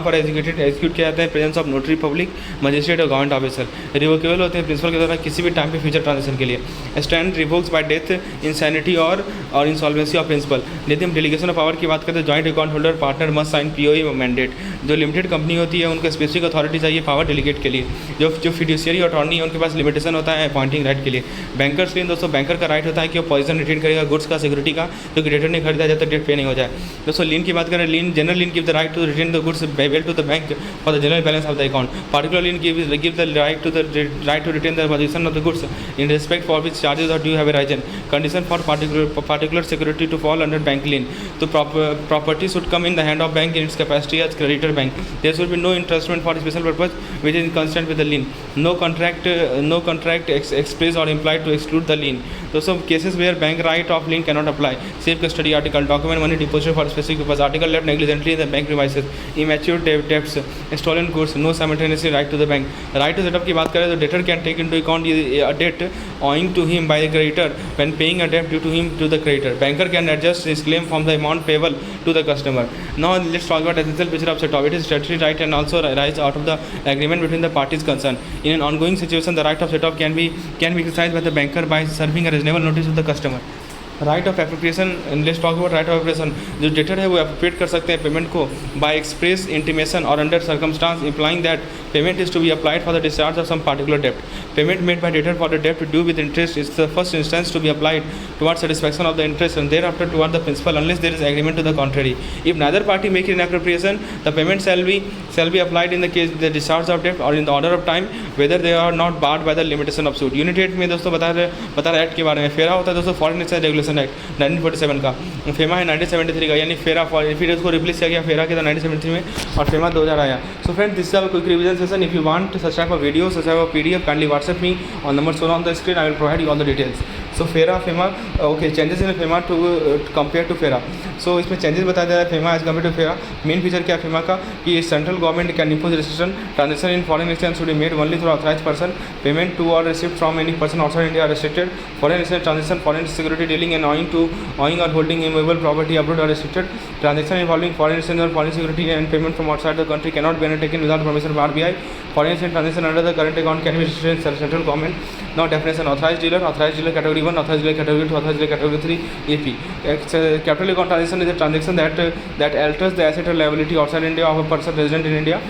S1: पर एग्जीक्यूट किया जाता है presence of notary public magistrate और गवर्नमेंट ऑफिसर। रिवोकेबल होते हैं प्रिंसिपल के द्वारा किसी भी टाइम पे फ्यूचर ट्रांजेक्शन के लिए। Stand revokes by death, insanity और इंसॉल्वेंसी ऑफ प्रिंसिपल। यदि हम डेलीगेशन ऑफ पावर की बात करते हैं joint account holder partner must sign POA mandate. जो लिमिटेड कंपनी होती है उनको स्पेसिफिक अथॉरिटी चाहिए पावर डेलीगेट के लिए। जो फिड्यूशियरी अटॉर्नी है उनके पास लिमिटेशन होता है अपॉइंटिंग राइट के लिए। बैंकर्स लीन दोस्तों बैंकर का राइट होता है कि वो पोजीशन रिटेन करेगा गुड्स का सिक्योरिटी का जो कि डेटर ने खरीदा जब तक डेट पे नहीं हो जाए। दोस्तों लीन की बात करें lien general lien give the right to retain the goods payable to the bank for the general balance of the account. Particular lien give the right to retain the possession of the goods in respect for which charges or due have arisen. Condition for particular security to fall under bank lien. So property should come in the hand of bank in its capacity as creditor bank. There should be no entrustment for special purpose which is inconsistent with the lien. No contract express or implied to exclude the lien. दोस्तों cases where bank right of lien cannot apply. Safe custody article, document money deposited for specific purpose. Article left negligently in the bank premises. Immature debts, stolen goods, no simultaneously right to the bank. Right to setup की बात करें तो debtor can take into account a debt owing to him by the creditor when paying a debt due to him to the creditor. Banker can adjust his claim from the amount payable to the customer. Now let's talk about essential feature of set-off. It is statutory right and also arise out of the agreement between the parties concerned. In an ongoing situation, the right of set-off can be exercised by the banker by serving a reasonable notice to the customer. Write off appropriation, let's talk about write off appropriation. जो डेटर है वो एप्रोप्रिएट कर सकते हैं पेमेंट को बाय एक्सप्रेस इंटीमेशन और under circumstance implying that payment is to be applied for the discharge of some particular डेप्ट. Payment made by debtor for the डेप्ट due with interest is the first instance to be applied toward satisfaction of the interest and thereafter toward the principal unless there is agreement to the contrary. If neither party make an appropriation the payment shall be applied in the case the discharge of debt or in the order of time whether they are not barred by the limitation of suit. Unit 8 में दोस्तों बता रहे एक्ट के बारे में. फेरा होता है दोस्तों फॉरेन एक्सचेंज रेगुलेशन एक्ट 1947 का. फेमा है 1973 का, यानी फेरा फिर उसको रिप्लेस किया गया फेरा के तो 1973 में और फेमा 2000 आया. So friend this is our quick revision session. If you want such type of video, such type of PDF, kindly WhatsApp me on number shown on the screen. I will provide you all the details. So FERA FEMA okay changes in FEMA to compare to FERA. So इसमें चेंजेस बताया जा रहा है FEMA as compare to FERA. Main feature क्या है फेमा का कि central government can impose restriction. Transaction in foreign exchange should be made only through authorised person. Payment to और receipt from any person outside India are restricted. Foreign exchange transaction, foreign security dealing and owing or holding immovable property abroad are restricted. Transaction involving foreign exchange or foreign security and payment from outside the country cannot be undertaken without permission of RBI. Foreign exchange transaction under the current account can be restricted in central government. Now definition: authorized dealer category 1, authorized dealer category 2, authorized dealer category 3, AP. Capital account transaction is a transaction that alters the asset or liability outside India of a person resident in India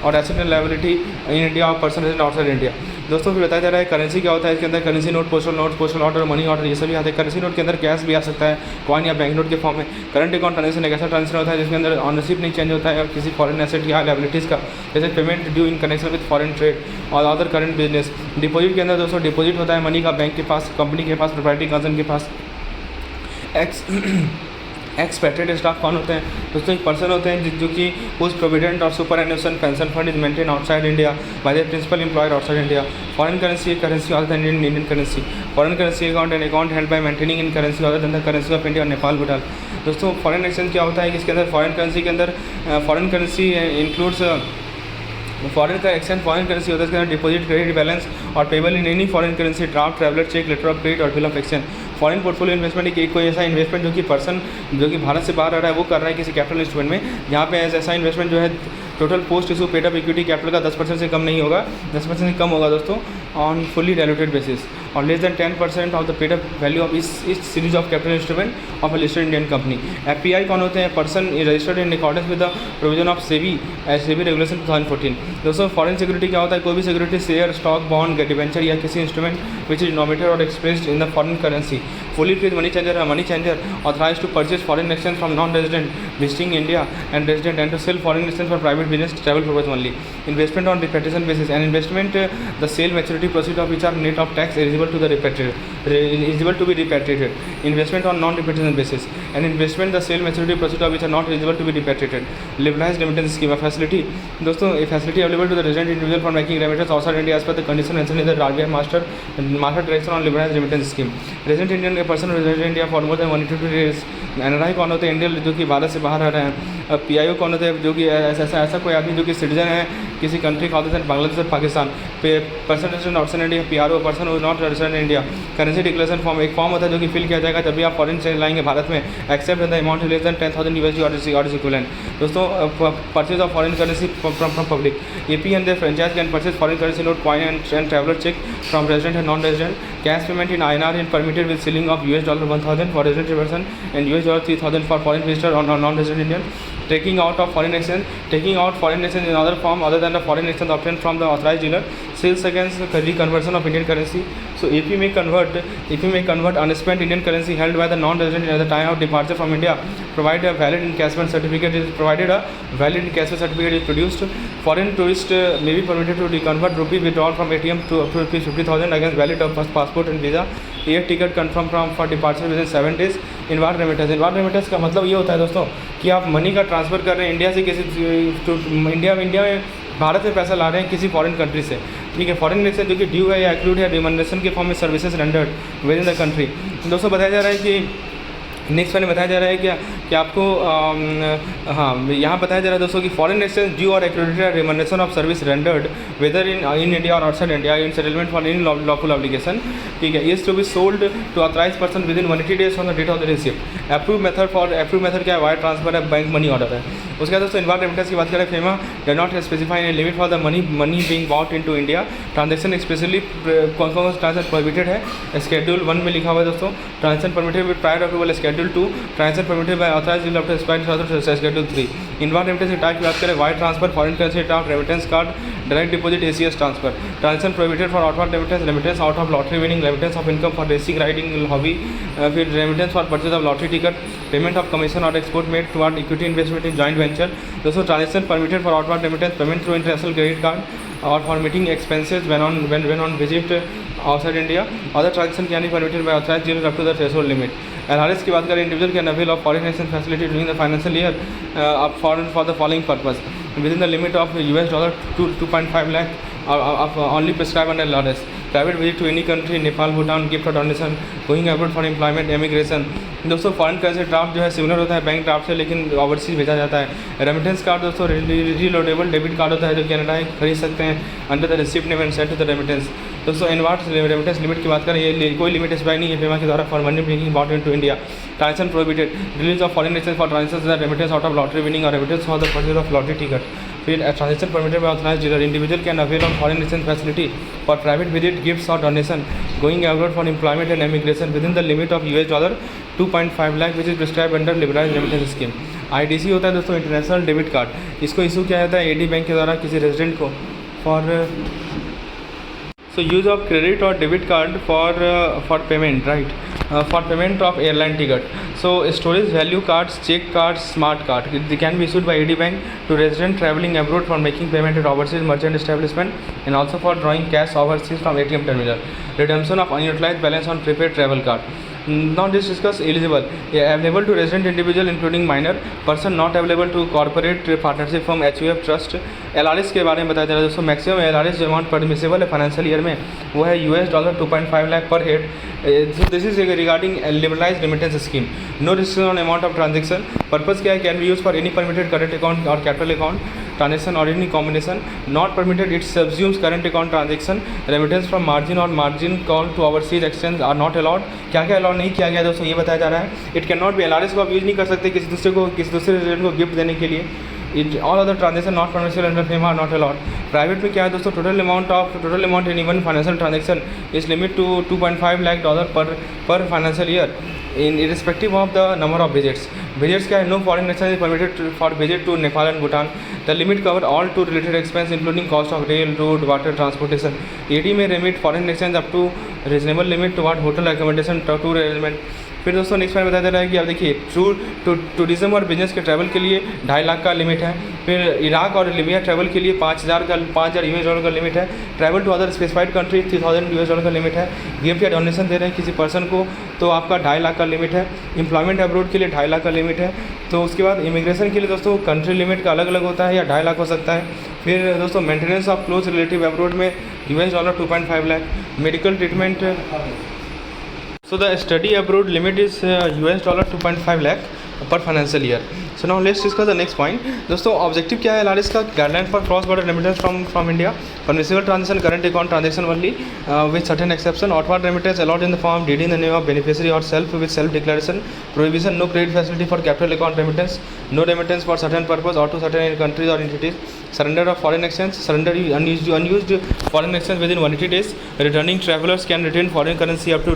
S1: और asset and liability in India और पर्सन रेजिडेंट आउटसाइड इंडिया. दोस्तों फिर बताया जा रहा है करेंसी क्या होता है. इसके अंदर currency note, postal order, money order ये सभी आते हैं. करेंसी नोट के अंदर कैश भी आ सकता है, कॉइन या बैंक नोट के फॉर्म में. करंट अकाउंट ट्रांजेक्शन एक ऐसा ट्रांजेक्शन होता है जिसके अंदर ऑनरशिप नहीं चेंज होता है और किसी फॉरेन एसेट या लायबिलिटीज़ का, जैसे payment due in connection with foreign trade और अदर करंट बिजनेस. डिपॉजिट के अंदर दोस्तों डिपॉजिट होता है मनी का बैंक के पास, कंपनी के पास, प्रोप्राइटरी कंसर्न के पास. एक्सपेक्टेड स्टाफ कौन होते हैं दोस्तों? एक पर्सन होते हैं जो कि पोस्ट प्रोविडेंट और superannuation pension fund is maintain outside India by the principal employed outside India. Foreign currency other than Indian currency. Foreign currency account and account held by maintaining in currency other than the currency of India और नेपाल, भूटान. दोस्तों फॉरेन एक्सचेंज क्या होता है कि इसके अंदर फॉरेन करेंसी के अंदर foreign currency includes foreign currency होता है इसके अंदर डिपॉजिट, क्रेडिट बैलेंस और payable in any foreign currency, draft, traveller cheque, letter of credit और bill of exchange. Foreign portfolio investment एक कोई ऐसा इन्वेस्टमेंट जो कि पर्सन जो कि भारत से बाहर आ रहा है वो कर रहा है किसी कैपिटल इंस्ट्रूमेंट में, जहाँ पे ऐसा इन्वेस्टमेंट जो है total post issue paid up equity capital का 10% से कम नहीं होगा, 10% से कम होगा दोस्तों ऑन फुली डायलूटेड बेसिस, और less than 10% of the paid up value of इस series of capital instrument of a listed Indian company. FPI कौन होते हैं? Person registered in accordance with the provision of SEBI regulation 2014. दोस्तों फॉरेन सिक्योरिटी क्या होता है? कोई भी security share, stock, bond, debenture या किसी इंस्ट्रूमेंट विच इज डिनोमिनेटेड और expressed in the foreign currency. Fully freeze money changer authorise to purchase foreign exchange from non resident visiting India and resident and to sell foreign exchange for private business travel purpose only. Investment on repatriation basis. An investment the sale maturity proceed of which are net of tax eligible to be repatriated. Investment on non-repatriation basis. An investment the sale maturity proceeds of which are not eligible to be repatriated. Liberalized remittance scheme. A facility दोस्तों a facility available to the resident individual for making remittances outside India as per the condition mentioned in the RBI master direction on liberalized remittance scheme. Resident Indian a person who resident India for more than 180 days. NRI कौन होते हैं? इंडियन जो कि भारत से बाहर आ रहे हैं. PIO कौन होते हैं? जो कि ऐसा कोई आदमी जो कि सिटीजन है किसी कंट्री का होता है बांग्लादेश और Pakistan. Person resident outside India PRO person who is not resident in India. Currency declaration form एक फॉर्म होता है जो कि फिल किया जाएगा जब भी आप फॉरेन से लाएंगे भारत में. Except the amount less than 10,000 USD और इज इक्विवेलेंट. दोस्तों purchase of foreign currency from public. AP and their franchise can purchase foreign currency note, coin and traveler check from resident and non-resident. Cash payment in INR is permitted with ceiling of $1,000 for resident person and $3,000 for foreign visitor or non-resident Indian. taking out foreign exchange in other form other than the foreign exchange obtained from the authorized dealer, sales against reconversion of Indian currency. So if you may convert unspent Indian currency held by the non-resident at the time of departure from India, provided a valid encashment certificate is produced. Foreign tourist may be permitted to reconvert rupee withdrawn from ATM to up to rupees 50,000 against valid passport and visa, air ticket confirmed for departure within 7 days. Inward remittance का मतलब ये होता है दोस्तों कि आप मनी का ट्रांसफ़र कर रहे हैं इंडिया से किसी इंडिया में भारत में पैसा ला रहे हैं किसी फॉरेन कंट्री से, ठीक है। फॉरेन एक्सचेंज जो कि ड्यू है या एक्लूड है रिमनरेशन के फॉर्म में services rendered with in the country. दोस्तों बताया जा रहा है कि नेक्स्ट वाले बताया जा रहा है कि आपको यहाँ बताया जा रहा है दोस्तों कि फॉरेन एक्सचेंज ड्यू और accredited remuneration of service rendered whether in India और outside India in settlement for any lawful obligation, ठीक है, is to be sold to authorise person within 180 days from the date of the receipt. Approve method क्या है, वायर ट्रांसफर है, बैंक मनी ऑर्डर है। उसके बाद दोस्तों इनवार्ड रेमिटेंस की बात करें, FEMA does not specify any limit for the money being bought into India, transaction especially कौन कौन ट्रांजेक्शन प्रोहिबिटेड है, शेड्यूल 1 में लिखा हुआ है दोस्तों, transaction permitted with prior approval, schedule 2 transaction permitted by authorised dealer after expired schedule 3। Inward remittance की टाइप की बात करें, wire transfer, foreign currency type, remittance card, direct deposit, ACS transfer, transaction prohibited for outward remittance, remittance out of lottery winning, remittance of income for racing riding hobby, फिर remittance for purchase of lottery ticket, payment of commission और export made toward equity investment in joint venture. दोस्तों transaction permitted for outward remittance, payment through international credit card और for meeting expenses when on visit outside India. Other transaction can be permitted by authorised dealer up to the threshold limit. LRS की बात करें, individual can avail of foreign exchange facility during the financial year for the following purpose within the limit of $2.5 lakh only prescribed under LRS. Private visit to any country, Nepal, Bhutan, gift or donation, going abroad for employment, immigration। दोस्तों फॉरेन करेंसी ड्राफ्ट जो है सिमिलर होता है बैंक ड्राफ्ट से, लेकिन ओवरसीज भेजा जाता है। रेमिटेंस कार्ड दोस्तों रीलोडेबल डेबिट कार्ड होता है जो कैनेडा खरीद सकते हैं under the receipt name and send to the remittance. दोस्तों इनवार्ड रेमिटेंस लिमिट की बात करें, ये कोई लिमिट स्पेसिफाई नहीं है फेमा के द्वारा for money bringing bought into India. Transaction prohibited, release of foreign exchange for transaction remittance out of lottery winning और remittance for the purchase of lottery ticket. फिर transaction permitted by authorised dealer, individual can avail on foreign exchange facility for private visit, gifts और donation, going abroad for employment and immigration within the limit of $2.5 lakh which is prescribe under liberalised remittance scheme. IDC होता है दोस्तों इंटरनेशनल डेबिट कार्ड, इसको इशू किया जाता है एडी बैंक के द्वारा किसी रेजिडेंट को फॉर यूज ऑफ क्रेडिट और debit card for payment, right, for payment of airline ticket. So storage value cards, check cards, smart card, they can be issued by AD Bank to resident traveling abroad for making payment at overseas merchant establishment and also for drawing cash overseas from ATM terminal. Redemption of unutilized balance on prepaid travel card. Now let's discuss eligible. Available to resident individual including minor person, not available to corporate partnership firm, HUF trust। LRS के बारे में बताया जा रहा है दोस्तों, मैक्सिमम LRS जो अमाउंट परमिसेबल है फाइनेंशियल ईयर में वो है $2.5 lakh per head. So this is regarding liberalised remittance scheme. No restriction on amount of transaction. Purpose क्या है, can be use for any permitted current account और कैपिटल अकाउंट ट्रांजेक्शन और any combination. Not permitted, it subsumes current account transaction. Remittance from margin और margin call to overseas exchange are not allowed. क्या क्या अलाउड नहीं किया गया दोस्तों ये बताया जा रहा है। It can not B, LRS को आप यूज़ नहीं कर सकते किसी दूसरे रेजिडेंट को गिफ्ट देने के लिए। It all other transaction not permissible under FEMA are not allowed. Private में क्या है दोस्तों, total amount in even financial transaction is limit to $2.5 lakh per financial year in irrespective of the number of visits क्या है, no foreign exchange permitted for visit to Nepal and Bhutan. The limit cover all to related expense including cost of rail, road, water transportation. AD में remit foreign exchange up to reasonable limit to what hotel accommodation, tour arrangement. फिर दोस्तों नेक्स्ट पॉइंट बताया जा रहा है कि आप देखिए टूरिज्म और बिजनेस के ट्रैवल के लिए 2.5 लाख का लिमिट है। फिर इराक और लीबिया ट्रैवल के लिए $5,000 US$ का लिमिट है। Travel to other specified country $3,000 US$ का लिमिट है। गिफ्ट या डोनेशन दे रहे हैं किसी पर्सन को तो आपका 2.5 लाख का लिमिट है। एम्प्लॉयमेंट अब्रोड के लिए 2.5 लाख का लिमिट है। तो उसके बाद इमिग्रेशन के लिए दोस्तों कंट्री लिमिट का अलग अलग होता है या 2.5 लाख हो सकता है। फिर दोस्तों maintenance of close relative abroad में $2.5 lakh. Medical treatment, so the study abroad limit is $2.5 lakh per financial year. So now let's discuss the next point. दोस्तों ऑब्जेक्टिव क्या है LRS का, guideline for cross border remittance from India, permissible transaction current account transaction only with certain exception, outward remittance allowed in the form DD in the name of beneficiary और self with self declaration, prohibition, no credit facility for capital account remittance, no remittance for certain purpose और टू सर्टेन कंट्रीज और entities, surrender of foreign exchange, surrender unused foreign exchange within 180 days. Returning travelers can retain foreign currency up to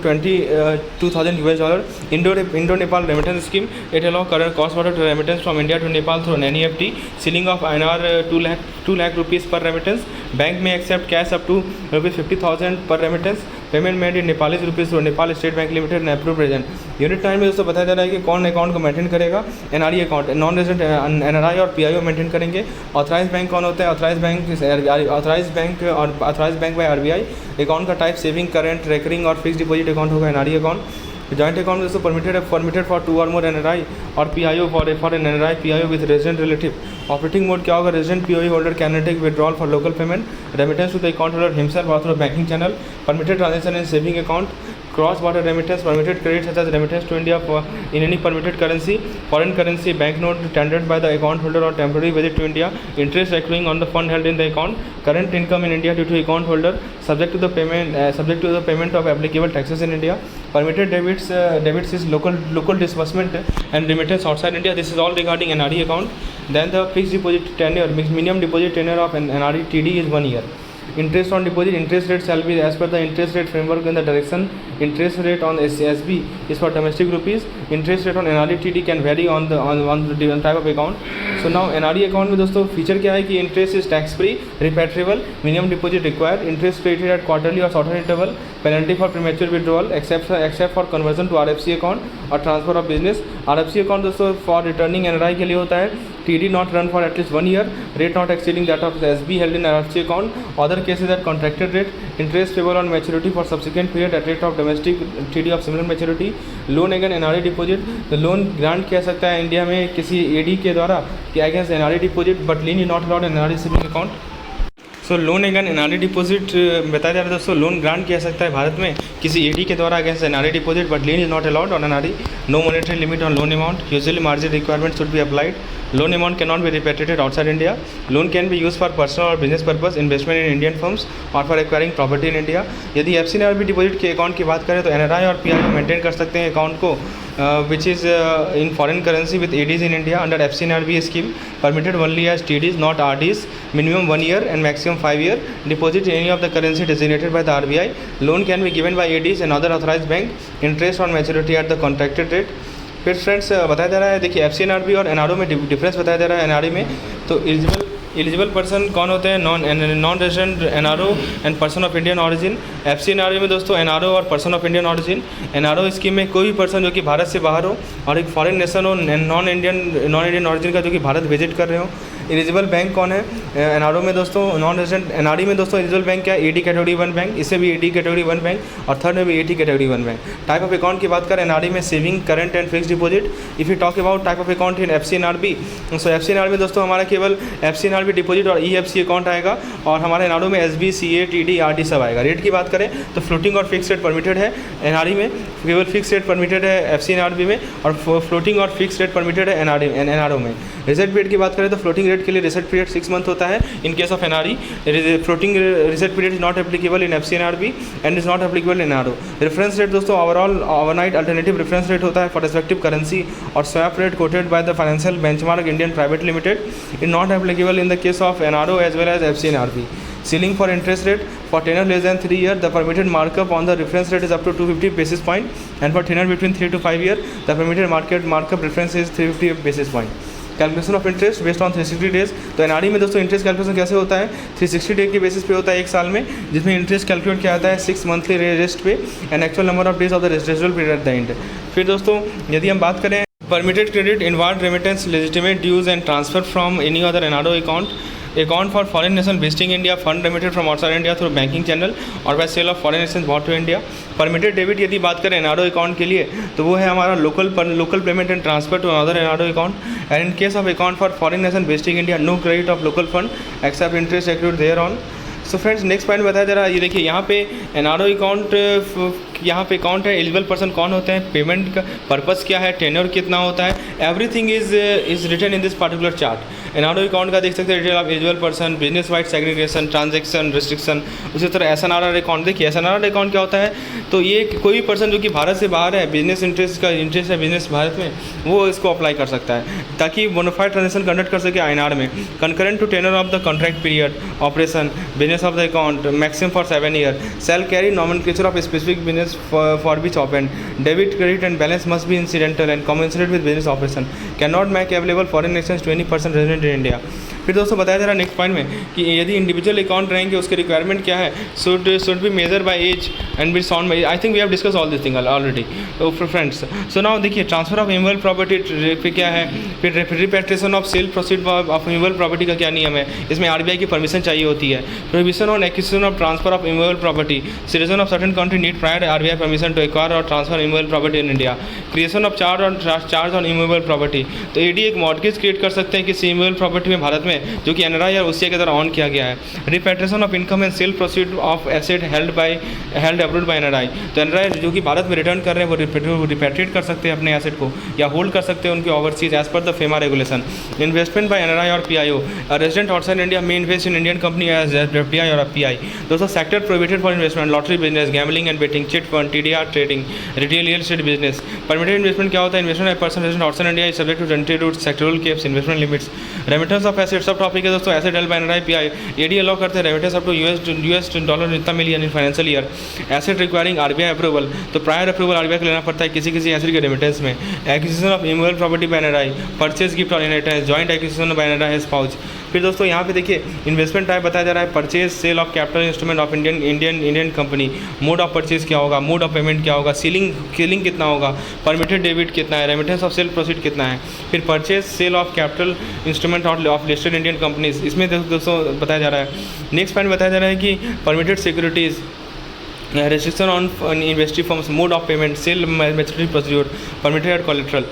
S1: $22,000 US$. Indo-Nepal remittance scheme, It allows current cross-border remittance from India to Nepal through an NEFT. Ceiling of INR 2 lakh rupees per remittance. Bank may accept cash up to rupees 50,000 per remittance. Payment made in Nepali rupees through Nepal state bank limited and approve present. Unit 9 में दोस्तों बताया जा रहा है कि कौन अकाउंट को मेंटेन करेगा। NRE account, non resident NRE और पीआईओ मेंटेन करेंगे। ऑथराइज बैंक कौन होता है? Authorise bank by RBI. Account का टाइप सेविंग, करंट, रेकरिंग और फिक्स डिपॉजिट अकाउंट होगा एनआरई अकाउंट। जॉइंट अकाउंट दोस्तों परमिटेड फॉर 2 और मोर एनआरई और PIO for an NRE PIO with resident relative. Operating mode क्या होगा? Resident PIO holder can take withdrawal for local payment, remittance to the account holder himself और through banking channel. Permitted transaction in saving account, cross border remittance, permitted credit such as remittance to India in any permitted currency, foreign currency banknote tendered by the account holder or temporary visit to India, interest accruing on the fund held in the account, current income in India due to account holder, subject to the payment of applicable taxes in India. Permitted debits is local disbursement and remittance outside India. This is all regarding NRE account. Then the fixed deposit tenure, minimum deposit tenure of an NRE TD is 1 year. Interest on deposit, interest rate shall be as per the interest rate framework in the direction. Interest rate on SB is for domestic rupees. Interest rate on NRE TD can vary on the different type of account. So now NRE account में दोस्तों फीचर क्या है कि interest is tax free, repatriable, minimum deposit required, interest credited at quarterly और shorter interval, penalty for premature withdrawal except for conversion to RFC account और transfer of business. RFC account दोस्तों फॉर रिटर्निंग एनआरई के लिए होता है। TD not run for at least 1 year, rate not exceeding that of the SB held in RFC account. Other cases at contracted rate, interest payable on maturity for subsequent period at rate of domestic TD of similar maturity. Loan against NRI deposit, the loan grant किया सकता है इंडिया में किसी AD के द्वारा कि against NRI deposit but lien is not allowed in NRI saving account. So loan again NRE deposit बताया जा रहा है दोस्तों, लोन ग्रांट किया सकता है भारत में किसी एडी के द्वारा against NRE deposit but lien is not allowed on NRE. No monetary limit on loan amount, usually margin requirement should be applied. Loan amount can not be repatriated outside India. Loan can be use for personal और business purpose, investment in Indian firms और for acquiring property in India. यदि एफसीएनआरबी डिपॉजिट के अकाउंट की बात करें तो एनआरई और पीआईओ मेंटेन कर सकते हैं अकाउंट को which is in foreign currency with ADs in India under FCNRB scheme, permitted only as TDs not RDs, minimum 1 year and maximum 5 year, deposit in any of the currency designated by the RBI. Loan can be given by ADs and other authorized bank, interest on maturity at the contracted rate. फिर फ्रेंड्स बताया जा रहा है, देखिए FCNRB और NRO में डिफरेंस बताया जा रहा है। NRI में तो एलिजिबल पर्सन कौन होते हैं? Non resident NRO and person of Indian origin. FCNRB में दोस्तों एनआरओ और person of Indian origin. NRO scheme में कोई भी पर्सन जो कि भारत से बाहर हो और एक फॉरेन नेशन हो नॉन इंडियन ऑरिजिन का जो कि भारत विजिट कर रहे हो। एलिजिबल बैंक कौन है एनआरओ में दोस्तों? Non resident. एनआरई में दोस्तों एलिजिबल बैंक क्या है? एडी कैटेगरी 1 बैंक, इससे भी एडी कैटेगरी 1 बैंक और थर्ड में भी AD category 1 bank. Type of account की बात करें एनआरई में saving, current and fix deposit. If you talk about type of account in FCNRB, so FCNRB में दोस्तों हमारा केवल एफसीएनआरबी डिपॉजिट और ईएफसी अकाउंट आएगा और हमारे एनआरओ में एसबी, सीए, टीडी, आरडी सब आएगा। रेट की बात करें तो फ्लोटिंग और फिक्स रेट परमिटेड है एनआरई में, केवल फिक्स रेट परमिटेड है एफसीएनआरबी में और फ्लोटिंग और फिक्स रेट परमिटेड है एनआरओ में। रिसेट पीरियड की बात करें तो फ्लोटिंग रेट के लिए रिसेट पीरियड 6 मंथ होता है in case of NRE. Floating reset period is not applicable in FCNRB and is not applicable in NRO. Reference rate दोस्तों overall overnight alternative reference rate होता है फॉर रेस्पेक्टिव करेंसी और swap rate quoted by the financial benchmark Indian private limited is not applicable in the case of NRO as well as FCNRB. Ceiling for interest rate for tenor less than 3 years, the permitted markup on the reference rate is up to 250 basis point, and for tenor between 3 to 5 years, the permitted markup reference is 350 basis point. Calculation of interest based on 360 days. तो एनआरई में दोस्तों इंटरेस्ट कैलकुलेशन कैसे होता है? 360 डे के बेसिस पे होता है एक साल में, जिसमें इंटरेस्ट कैलकुलेट किया जाता है 6 मंथली रेस्ट पे and actual number of days of the residual period at the end. फिर दोस्तों यदि हम बात करें permitted credit, inward remittance, legitimate dues and transfer from any other NRO account for foreign nation visiting India, fund remitted from outside India through banking channel और by sale of foreign nation bought to India. Permitted debit यदि बात करें एनआरओ अकाउंट के लिए तो वो है हमारा local payment and transfer to other NRO account and in case of account for foreign nation visiting India no credit of local fund except interest accrued thereon. So friends next point बताया जा रहा है, ये देखिए यहाँ पे एनआरओ अकाउंट, यहाँ पे अकाउंट है, एलिजिबल पर्सन कौन होते हैं, पेमेंट का पर्पस क्या है, टेन्योर कितना होता है, everything is written in this particular chart. NRO account का देख सकते हैं detail of eligible person, business wide segregation, transaction restriction, उसी तरह एसएनआरआर अकाउंट। देखिए एसएनआरआर अकाउंट क्या होता है, तो ये कोई भी पर्सन जो कि भारत से बाहर है, बिजनेस इंटरेस्ट है बिजनेस भारत में, वो इसको अप्लाई कर सकता है ताकि बोनाफाइड ट्रांजेक्शन कंडक्ट कर सके आईएनआर में। Concurrent to tenure of the contract period operation business of the account maximum for 7 year, shall carry nomenclature of specific business business for which opened. Debit, credit, and balance must be incidental and commensurate with business operation. Cannot make available foreign exchange to any person resident in India. फिर दोस्तों बताया जा रहा है नेक्स्ट पॉइंट में कि यदि इंडिविजुअल अकाउंट रहेंगे उसके रिक्वायरमेंट क्या है, should be major by age and be sound by, I think we have discuss all this thing already friends. So now देखिए ट्रांसफर ऑफ इमूवेबल प्रॉपर्टी फिर क्या है, फिर repatriation of sale proceed of immovable property का क्या नियम है, इसमें आरबीआई की परमिशन चाहिए होती है. Prohibition on acquisition of transfer of immovable property, citizen of certain country need prior RBI permission to acquire और transfer immovable property in India. Creation of charge on immovable property, तो ईडी एक मॉर्गेज क्रिएट कर सकते हैं किसी इमूवेबल प्रॉपर्टी में भारत में जो कि एनआरआई और ओसीआई के द्वारा ऑन किया गया है. Repatriation of income and sale proceed of asset held abroad by NRI, तो एनआरआई जो कि भारत में रिटर्न कर रहे हैं वो रिपेट्रिएट कर सकते हैं अपने एसेट को या होल्ड कर सकते हैं उनके overseas as per the FEMA regulation. Investment by NRI और PIO, resident outside India may invest in Indian company as FDI or FPI. दोस्तों sector prohibited for investment, lottery business, gambling and betting, chit fund, TDR trading, retail real estate business. Permitted investment क्या होता है, investment by person resident outside India is subject to general rules, sectoral caps, investment limits. Remittance of asset sub topic है दोस्तों. Asset held by NRI PI, AD allow करते हैं remittance up to US dollar इतना million in financial year. Asset requiring RBI approval, तो प्रायर अप्रूवल आरबीआई को लेना पड़ता है किसी एसेट के रेमिटेंस में. Acquisition of immovable property by NRI, purchase gift और inheritance, joint acquisition by NRI spouse. फिर दोस्तों यहाँ पे देखिए इन्वेस्टमेंट टाइप बताया जा रहा है, purchase sale of capital instrument of Indian company. Mode of purchase क्या होगा, मोड ऑफ पेमेंट क्या होगा, सीलिंग कितना होगा, परमिटेड डेबिट कितना है, रेमिटेंस ऑफ सेल प्रोसीड कितना है. फिर purchase sale of capital instrument of listed Indian companies, इसमें दोस्तों बताया जा रहा है. नेक्स्ट पॉइंट बताया जा रहा है कि permitted securities, restriction on investee firms, mode of payment, sale maturity procedure, permitted collateral.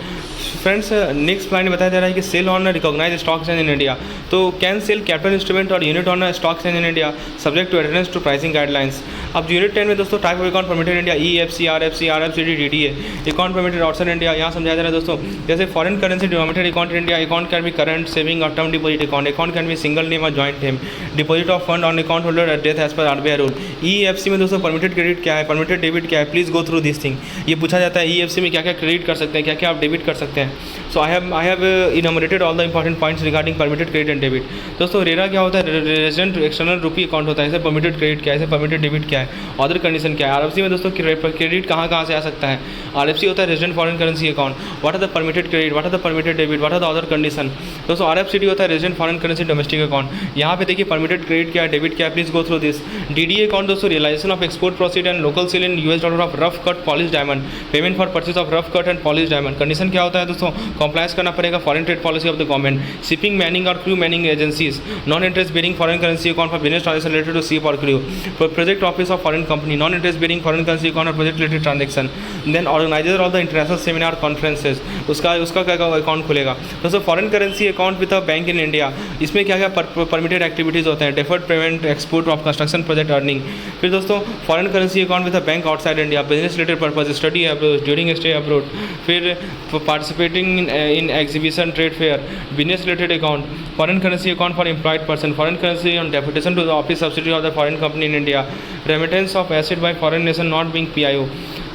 S1: Friends next point बताया जा रहा है कि sale on recognise stock exchange in India, तो कैन सेल कैपिटल इंस्ट्रूमेंट और unit on stock exchange in India subject to adherence to pricing guidelines. अब यूनिट 10 में दोस्तों type of account permitted India, EFC, RFC, RFCD, DDA. Account permitted outside India, यहाँ समझाया जा रहा है दोस्तों जैसे foreign currency denominated account in India, account can B current, saving और term deposit account. Account can be single name और joint name. Deposit of fund on account holder at death as per RBI rule. EFC में दोस्तों परमिटेड क्रेडिट क्या है, परमिटेड डेबिट क्या है, please go through this thing. ये पूछा जाता है EFC में क्या क्या क्रेडिट कर सकते हैं, क्या क्या आप डेबिट कर सकते हैं. सो I have enumerated all the important points regarding permitted credit and debit. दोस्तों रेरा क्या होता है, रेजिडेंट एक्सटर्नल रुपी अकाउंट होता है. इसे परमिटेड क्रेडिट क्या है, इसे परमिटेड डेबिट क्या है, अदर कंडीशन क्या है. आरएफसी में दोस्तों क्रेडिट कहाँ से आ सकता है, आरएफसी होता है resident foreign currency account. What are the permitted credit, what are the permitted debit, what are the other condition. दोस्तों आरएफसीडी होता है resident foreign currency domestic account. यहाँ पे देखिए परमिटेड क्रेडिट क्या है, डेबिट क्या है, please go through this. DDA account दोस्तों realisation of export proceed and local sale in US dollar of rough cut polish diamond, payment for purchase of rough cut and polish diamond. Condition क्या होता है दोस्तों, कॉम्प्लाइज करना पड़ेगा foreign trade policy of the government. Shipping manning और crew manning agencies, non interest bearing foreign currency account for business transaction related to ship और crew. Project office of foreign company, non interest bearing foreign currency account और project related transaction. Then organiser of the international seminar conferences, उसका क्या अकाउंट खुलेगा. दोस्तों foreign currency account with a bank in India, इसमें क्या क्या परमिटेड एक्टिविटीज़ होते हैं, deferred payment, export of construction project earning. फिर दोस्तों foreign currency account with a bank outside India, business related purpose, study abroad, during stay abroad. फिर participating in exhibition, trade fair, business related account. Foreign currency account for employed person, foreign currency on deputation to the office subsidiary of the foreign company in India, remittance of asset by foreign nation not being PIO.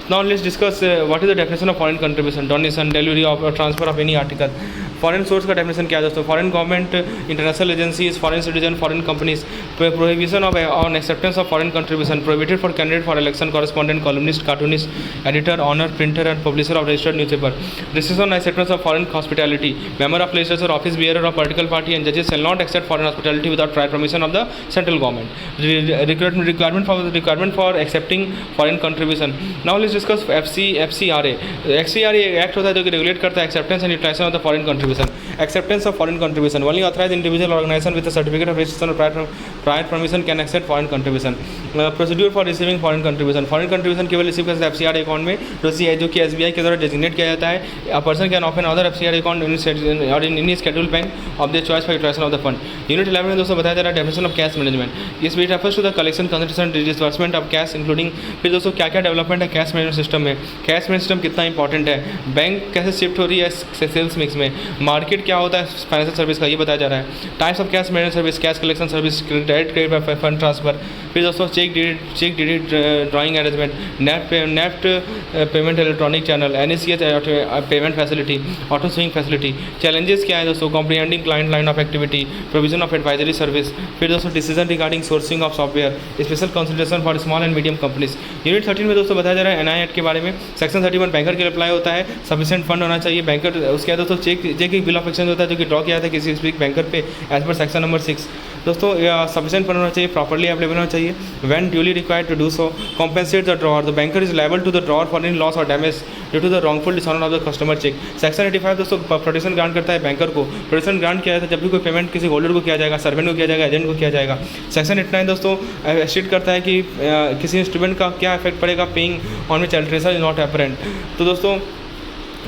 S1: Now let's discuss what is the definition of foreign contribution, donation, delivery of or transfer of any article. Foreign source का डेफिनेशन क्या है दोस्तों, foreign government, international agencies, foreign citizen, foreign companies. Prohibition of on acceptance of foreign contribution, prohibited for candidate for election, correspondent, columnist, cartoonist, editor, owner, printer and publisher of registered newspaper. Restriction on acceptance of foreign hospitality, member of legislature, office bearer of political party and जजेस shall not accept foreign hospitality without prior permission of the central government. Requirement for accepting foreign contribution. Now let's discuss FCRA. FCRA act होता है जो कि रेगुलेट करता है acceptance and utilisation of the foreign contribution. Acceptance of foreign contribution. Only authorized individual organization with a certificate of registration or prior permission can accept foreign contribution. Procedure for receiving foreign contribution. Foreign contribution केवल रिसीव कर सकते हैं FCRA अकाउंट में जो कि SBI के द्वारा डेजिग्नेट किया जाता है. A person can open other FCRA account in any scheduled bank of their choice for utilization of the fund. Unit 11 में दोस्तों बताया जा रहा है definition of cash management. This refers to the collection, concentration, disbursement of cash including. फिर दोस्तों क्या क्या डेवलपमेंट है कैश मैनेजमेंट सिस्टम में, कैश मैनेजमेंट सिस्टम कितना इंपॉर्टेंट है, बैंक कैसे शिफ्ट हो रही है सेल्स मिक्स में, मार्केट मार्केट क्या होता है फाइनेंशियल सर्विस का, ये बताया जा रहा है। Types of cash management service, cash collection service, direct credit by fund transfer. फिर दोस्तों cheque dated drawing arrangement, NEFT payment electronic channel, NACH payment facility, auto swing facility. Challenges क्या है दोस्तों, comprehending client line of activity, provision of advisory service. फिर दोस्तों decision regarding sourcing of software, special consultation for small and medium companies. Unit 13 में दोस्तों बताया जा रहा है NI एक्ट के बारे में। सेक्शन 31 बैंकर के लिए अप्लाई होता है, सफिशिएंट फंड होना चाहिए बैंकर। उसके बाद दोस्तों चेक बिल ऑफ एक्सचेंज होता है जो कि ड्रॉ किया जाता है किसी स्पेसिफिक बैंकर पे एज पर सेक्शन नंबर 6। दोस्तों सफिशिएंट फंड होना चाहिए, प्रॉपर्ली अवेलेबल होना चाहिए, when duly required to do so, compensate the drawer, the banker is liable to the drawer for any loss और damage due to the wrongful dishonour of the customer cheque. Section 85 दोस्तों प्रोटेक्शन ग्रांट करता है बैंकर को। प्रोटेक्शन ग्रांट किया जाता है जब भी कोई पेमेंट किसी होल्डर को किया जाएगा, सर्वेंट को किया जाएगा, एजेंट को किया जाएगा। सेक्शन 89 दोस्तों स्टेट करता है कि किसी इंस्ट्रूमेंट का क्या इफेक्ट पड़ेगा paying on which alteration is not apparent. तो दोस्तों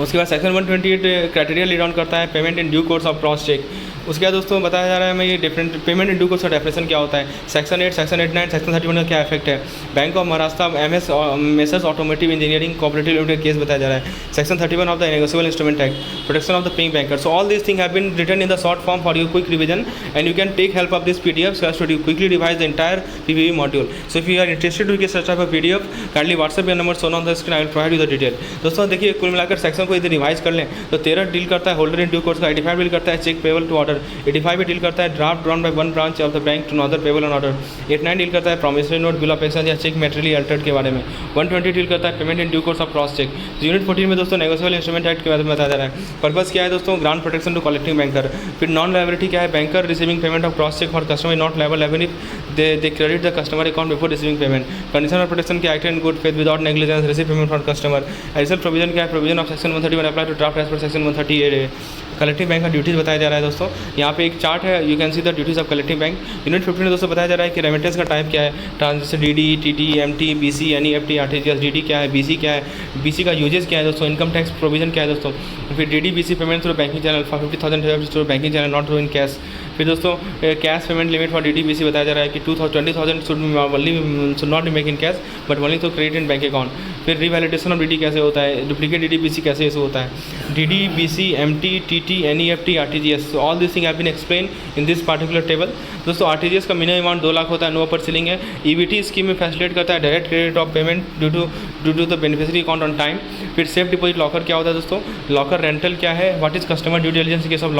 S1: उसके बाद सेक्शन 128 क्राइटेरिया लीड ऑन करता है payment in due course of cross cheque. उसके बाद दोस्तों बताया जा रहा है हमें ये different payment in due course का डेफिनेशन क्या होता है। सेक्शन 8, सेक्शन 89, सेक्शन 31 का क्या इफेक्ट है। Bank of Maharashtra MS messrs automotive engineering cooperative limited case बताया जा रहा है। Section 31 of the negotiable instrument act, protection of the paying banker. So all this thing have been written in the short form for your quick revision and you can take help of this PDF so as to quickly revise the entire PPV module. So if you are interested to get such type of PDF, kindly WhatsApp your number shown on the screen. I will provide you the detail. दोस्तों देखिए कुल मिलाकर सेक्शन को यदि रिवाइज कर लें तो 13 डील करता है होल्डर इन ड्यू कोर्स का, 85 डील करता है चेक पेबल टू ऑर्डर, 85 डील करता है draft drawn by one branch of the bank to another payable on order, 89 डील करता है promissory note, bill of exchange या चेक मेटेरियली अल्टर्ड के बारे में, 120 डील करता है payment in due course of cross cheque. Unit 14 में दोस्तों नेगोशिएबल इंस्ट्रूमेंट एक्ट के बारे में बताया जा रहा है। पर्पस क्या है दोस्तों, grant protection to collecting banker. फिर नॉन लायबिलिटी क्या है, banker receiving payment of cross cheque for customer not liable even if they credit the customer account before receiving payment. Condition of protection क्या, act in good faith without negligence receive payment for customer. Additional provision क्या है, provision of section 131 apply to draft as per section 138। Collective bank का ड्यूटीज बताया जा रहा है दोस्तों। यहाँ पे एक चार्ट है, you can see the duties of collective bank. Unit 15 में दोस्तों बताया जा रहा है कि रेमिटेंस का टाइप क्या है, transaction DD, TT, MT, BC, NEFT, RTGS, DD क्या है, BC क्या है, BC का यूजेस क्या है दोस्तों, इनकम टैक्स प्रोविजन क्या है दोस्तों। फिर DD BC payment through banking channel for 50,000 through banking channel not through in cash. फिर दोस्तों cash payment limit for DD BC बताया जा रहा है कि 20,000 should not be make in cash but only through credit in bank account. फिर रिवैलिडेशन ऑफ DD कैसे होता है, डुप्लीकेट DD BC कैसे इशू होता है, DD BC MT TT NEFT RTGS। So all these things have been explained in this particular table। दोस्तों RTGS का मिनिमम अमाउंट 2 लाख होता है, नो अपर सीलिंग है। EBT स्कीम में फैसिलिटेट करता है direct credit of payment due to the beneficiary account on time. फिर सेफ डिपॉजिट लॉकर क्या होता है दोस्तों, लॉकर रेंटल क्या है, what is customer due diligence case of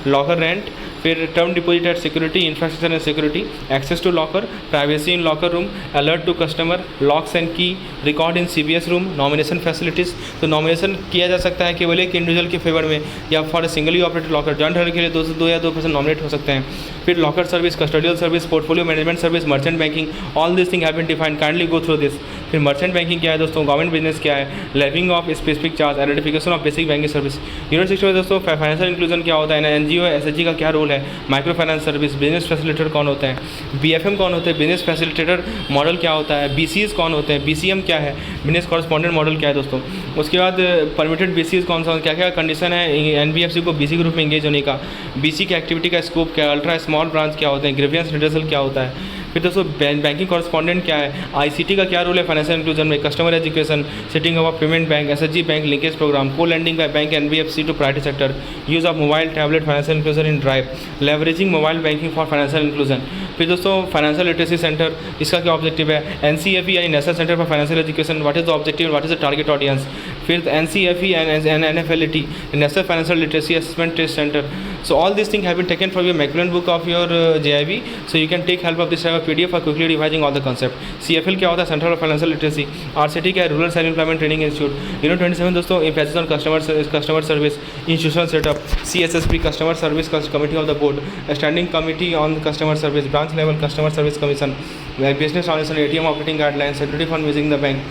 S1: locker rent. फिर term deposit at security, infrastructure and security, access to locker, privacy in locker room, alert to customer, locks and की, record in CBS room, nomination facilities. तो नॉमिनेशन किया जा सकता है केवल एक इंडिविजुअल के फेवर में या for singly operated locker, joint holder के लिए 2 से 2 या 2 पर्सन नॉमिनेट हो सकते हैं। फिर locker service, custodial service, portfolio management service, merchant banking, all this thing have been defined, kindly go through this. फिर मर्चेंट बैंकिंग क्या है दोस्तों, गवर्नमेंट बिजनेस क्या है, levying of specific charge, identification of basic banking service. Unit 6 में दोस्तों फाइनेंशियल इंक्लूजन क्या होता है, NGO SHG का क्या रोल है, micro finance service, business facilitator कौन होता है, BFM कौन होते हैं, बिजनेस फैसिलिटेटर मॉडल क्या होता है, BCS कौन होते हैं, BCM क्या है, बिजनेस कॉरेस्पॉन्डेंट मॉडल क्या है दोस्तों। उसके बाद परमिटेड BCS कौन सा, क्या क्या कंडीशन है NBFC को BC ग्रुप में इंगेज होने का, BC की एक्टिविटी का स्कोप क्या है, अल्ट्रा स्मॉल ब्रांच क्या होते हैं, ग्रीवियंस रिड्रेसल क्या होता है। फिर दोस्तों बैंकिंग कॉरेस्पॉन्डेंट क्या है, ICT का क्या रोल है फाइनेंशियल इंक्लूजन में, customer education, setting of payment bank, SHG bank linkage programme, co lending by bank NBFC to private sector, use of mobile tablet financial inclusion in drive, leveraging mobile banking for financial inclusion. फिर दोस्तों फाइनेंशियल लिटरेसी सेंटर, इसका क्या ऑब्जेक्टिव है, NCFE यानी national centre for financial education, what is the objective, what is the target audience. फिर NCFE and NFLT, national financial literacy assessment test centre. So all these things have been taken from your Macmillan book of your JIB, so you can take help of this type of PDF for quickly revising all the concept। CFL क्या होता है, centre of financial literacy. RCT क्या है, rural self employment training institute. Unit 27 दोस्तों emphasis on customer service, institutional setup, CSSP customer service committee of the board, standing committee on customer service, branch level customer service commission, business transaction, ATM operating guideline, security for using the bank.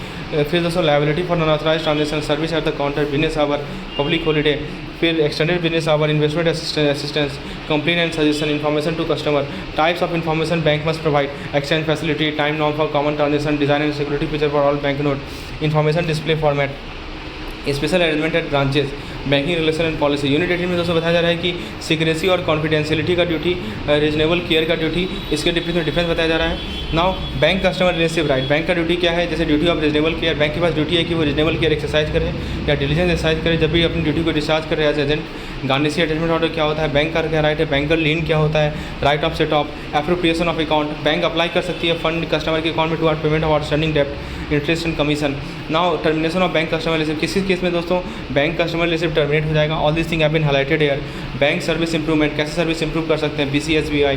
S1: फिर दोस्तों liability for unauthorise transaction, service at the counter, business hour, public holiday. फिर extended business our, investment assistance, complain and suggestion, information to customer, types of information bank must provide, exchange facility, time norm for common transaction, design and security feature for all bank note, information display format, special arrangement at branches, banking relation and policy. Unit 18 में दोस्तों बताया जा रहा है कि सीक्रेसी और कॉन्फिडेंशियलिटी का ड्यूटी, रीजनेबल केयर का ड्यूटी, इसके डिफरेंस बताया जा रहा है। Now bank customer relationship right, bank का ड्यूटी क्या है, जैसे duty of reasonable care, bank के पास ड्यूटी है कि वो रीजनेबल केयर एक्सरसाइज करे या डिलीजेंस एक्सरसाइज करे जब भी अपनी ड्यूटी को डिस्चार्ज करे as agent. Garnishee attachment order क्या होता है, बैंक का क्या राइट है, बैंक का लीन क्या होता है, right of set off, appropriation of account, bank apply कर सकती है फंड कस्टमर के अकाउंट में टुवर्ड पेमेंट ऑफ आउटस्टैंडिंग डेप्ट, interest and commission. Now termination of bank customer relationship, किसी केस में दोस्तों बैंक कस्टमर रिलेशनशिप टर्मिनेट हो जाएगा। All this thing have been highlighted here. Bank service improvement, कैसे सर्विस इंप्रूव कर सकते हैं, BCSBI,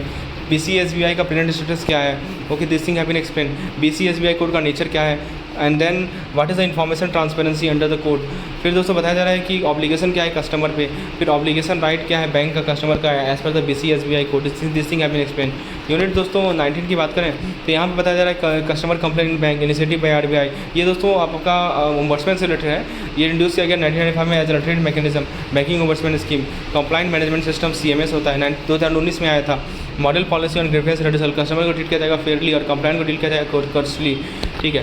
S1: BCSBI का प्रेजेंट स्टेटस क्या है, okay this thing have been explain. BCSBI code का नेचर क्या है, and then what is the information transparency under the code. फिर दोस्तों बताया जा रहा है कि ऑब्लिगेशन क्या है कस्टमर पे, फिर ऑब्लिगेशन राइट क्या है बैंक का कस्टमर का है as per the BCSBI code. This thing have been explain. Unit दोस्तों 19 की बात करें तो यहाँ पे बताया जा रहा है customer complaint bank initiative by RBI। ये दोस्तों आपका ओम्बड्समैन से रिलेटेड है। ये इंट्रोड्यूस किया गया 1995 में as alternate mechanism banking ombudsman scheme. Complaint management system CMS होता है, 2019 में आया था। Model policy on grievance redressal, customer को ट्रीट किया जाएगा फेयरली और कंप्लेंट को डील किया जाएगा कर्सली, ठीक है।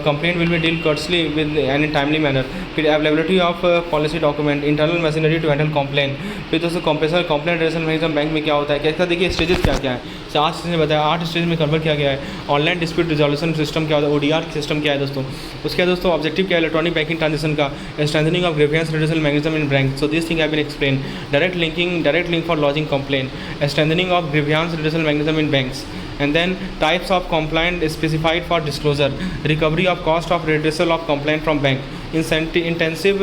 S1: Complaint will be deal courteously with an timely manner. फिर availability of policy document, internal machinery to handle complaint. फिर दोस्तों compressor complaint redressal mechanism bank में क्या होता है, कैसा देखिए स्टेजेस क्या क्या है, 4 स्टेज में बताया, 8 स्टेज में कन्वर्ट किया गया है। ऑनलाइन डिस्प्यूट रिजोल्यूशन सिस्टम क्या होता है, ODR सिस्टम क्या है दोस्तों। उसके बाद दोस्तों ऑब्जेक्टिव क्या है, इलेक्ट्रॉनिक बैंकिंग ट्रांजेक्शन का, strengthening of grievance redressal mechanism in bank. So this thing have been explain. Direct link for lodging complaint, strengthening of grievance redressal mechanism in banks, and then types of complaint specified for disclosure, recovery of cost of redressal of complaint from bank, intensive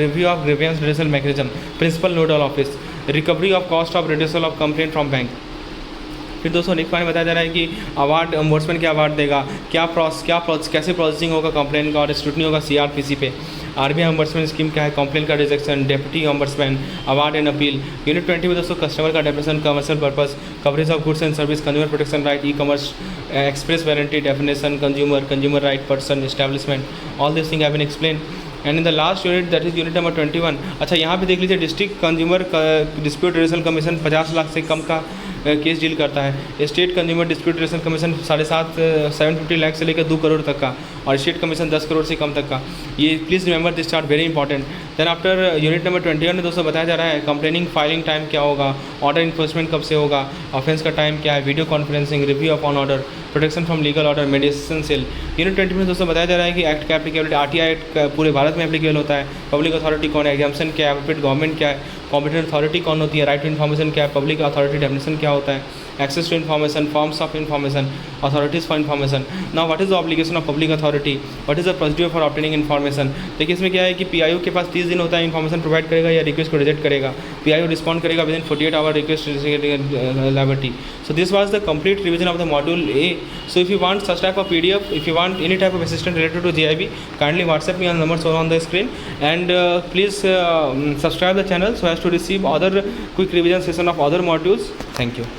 S1: review of grievance redressal mechanism, principal nodal office, recovery of cost of redressal of complaint from bank। फिर दोस्तों नेक्स्ट पॉइंट बताया जा रहा है कि अवार्ड ओम्बड्समैन क्या अवार्ड देगा, कैसे प्रोसेसिंग होगा कंप्लेंट का और स्क्रूटनी होगा CRPC पे। RBI ओम्बड्समैन स्कीम क्या है, कंप्लेंट का rejection, deputy ombudsman, award and appeal. Unit 20 में दोस्तों कस्टमर का definition, commercial purpose, coverage of goods and service, consumer protection right, e-commerce, express warranty, definition, consumer right, person, establishment, all this thing have been explain. And in the last unit that is unit number 21। अच्छा यहाँ पे देख लीजिए district consumer dispute resolution commission 50 lakh से कम का केस डील करता है। State consumer dispute resolution commission 750 lakh से लेकर 2 करोड़ तक का, और स्टेट कमीशन 10 करोड़ से कम तक का। ये please remember this chart, very important. Then after unit number 21 में दोस्तों बताया जा रहा है कंप्लेनिंग फाइलिंग टाइम क्या होगा, ऑर्डर इन्फोर्समेंट कब से होगा, ऑफेंस का टाइम क्या है, video conferencing, review of on order, protection from legal order, medicine sale. Unit 20 में दोस्तों बताया जा रहा है कि एक्ट का एप्लीकेबिलिटी, RTI एक्ट पूरे भारत में एप्लीकेबल होता है। पब्लिक अथॉरिटी कौन है, एग्जाम्पशन क्या है, अप्रोप्रिएट गवर्नमेंट क्या है, कॉम्पिटेंट अथॉरिटी कौन होती है, राइट टू इन्फॉर्मेशन क्या है, पब्लिक अथॉरिटी डेफिनेशन क्या होता है, access to information, forms of information, authorities for information. Now what is the obligation of public authority, what is the procedure for obtaining information. देखिए इसमें क्या है कि PIO के पास 30 दिन होता है, इन्फॉर्मेशन प्रोवाइड करेगा या रिक्वेस्ट को रिजेक्ट करेगा। PIO रिस्पॉन्ड करेगा within 48 hour request liability. So this was the complete revision of the module A. So if you want such type of PDF, if you want any type of assistance related to GIB, kindly WhatsApp me on the number shown on the screen, and please subscribe the channel so as to receive other quick revision session of other modules. Thank you.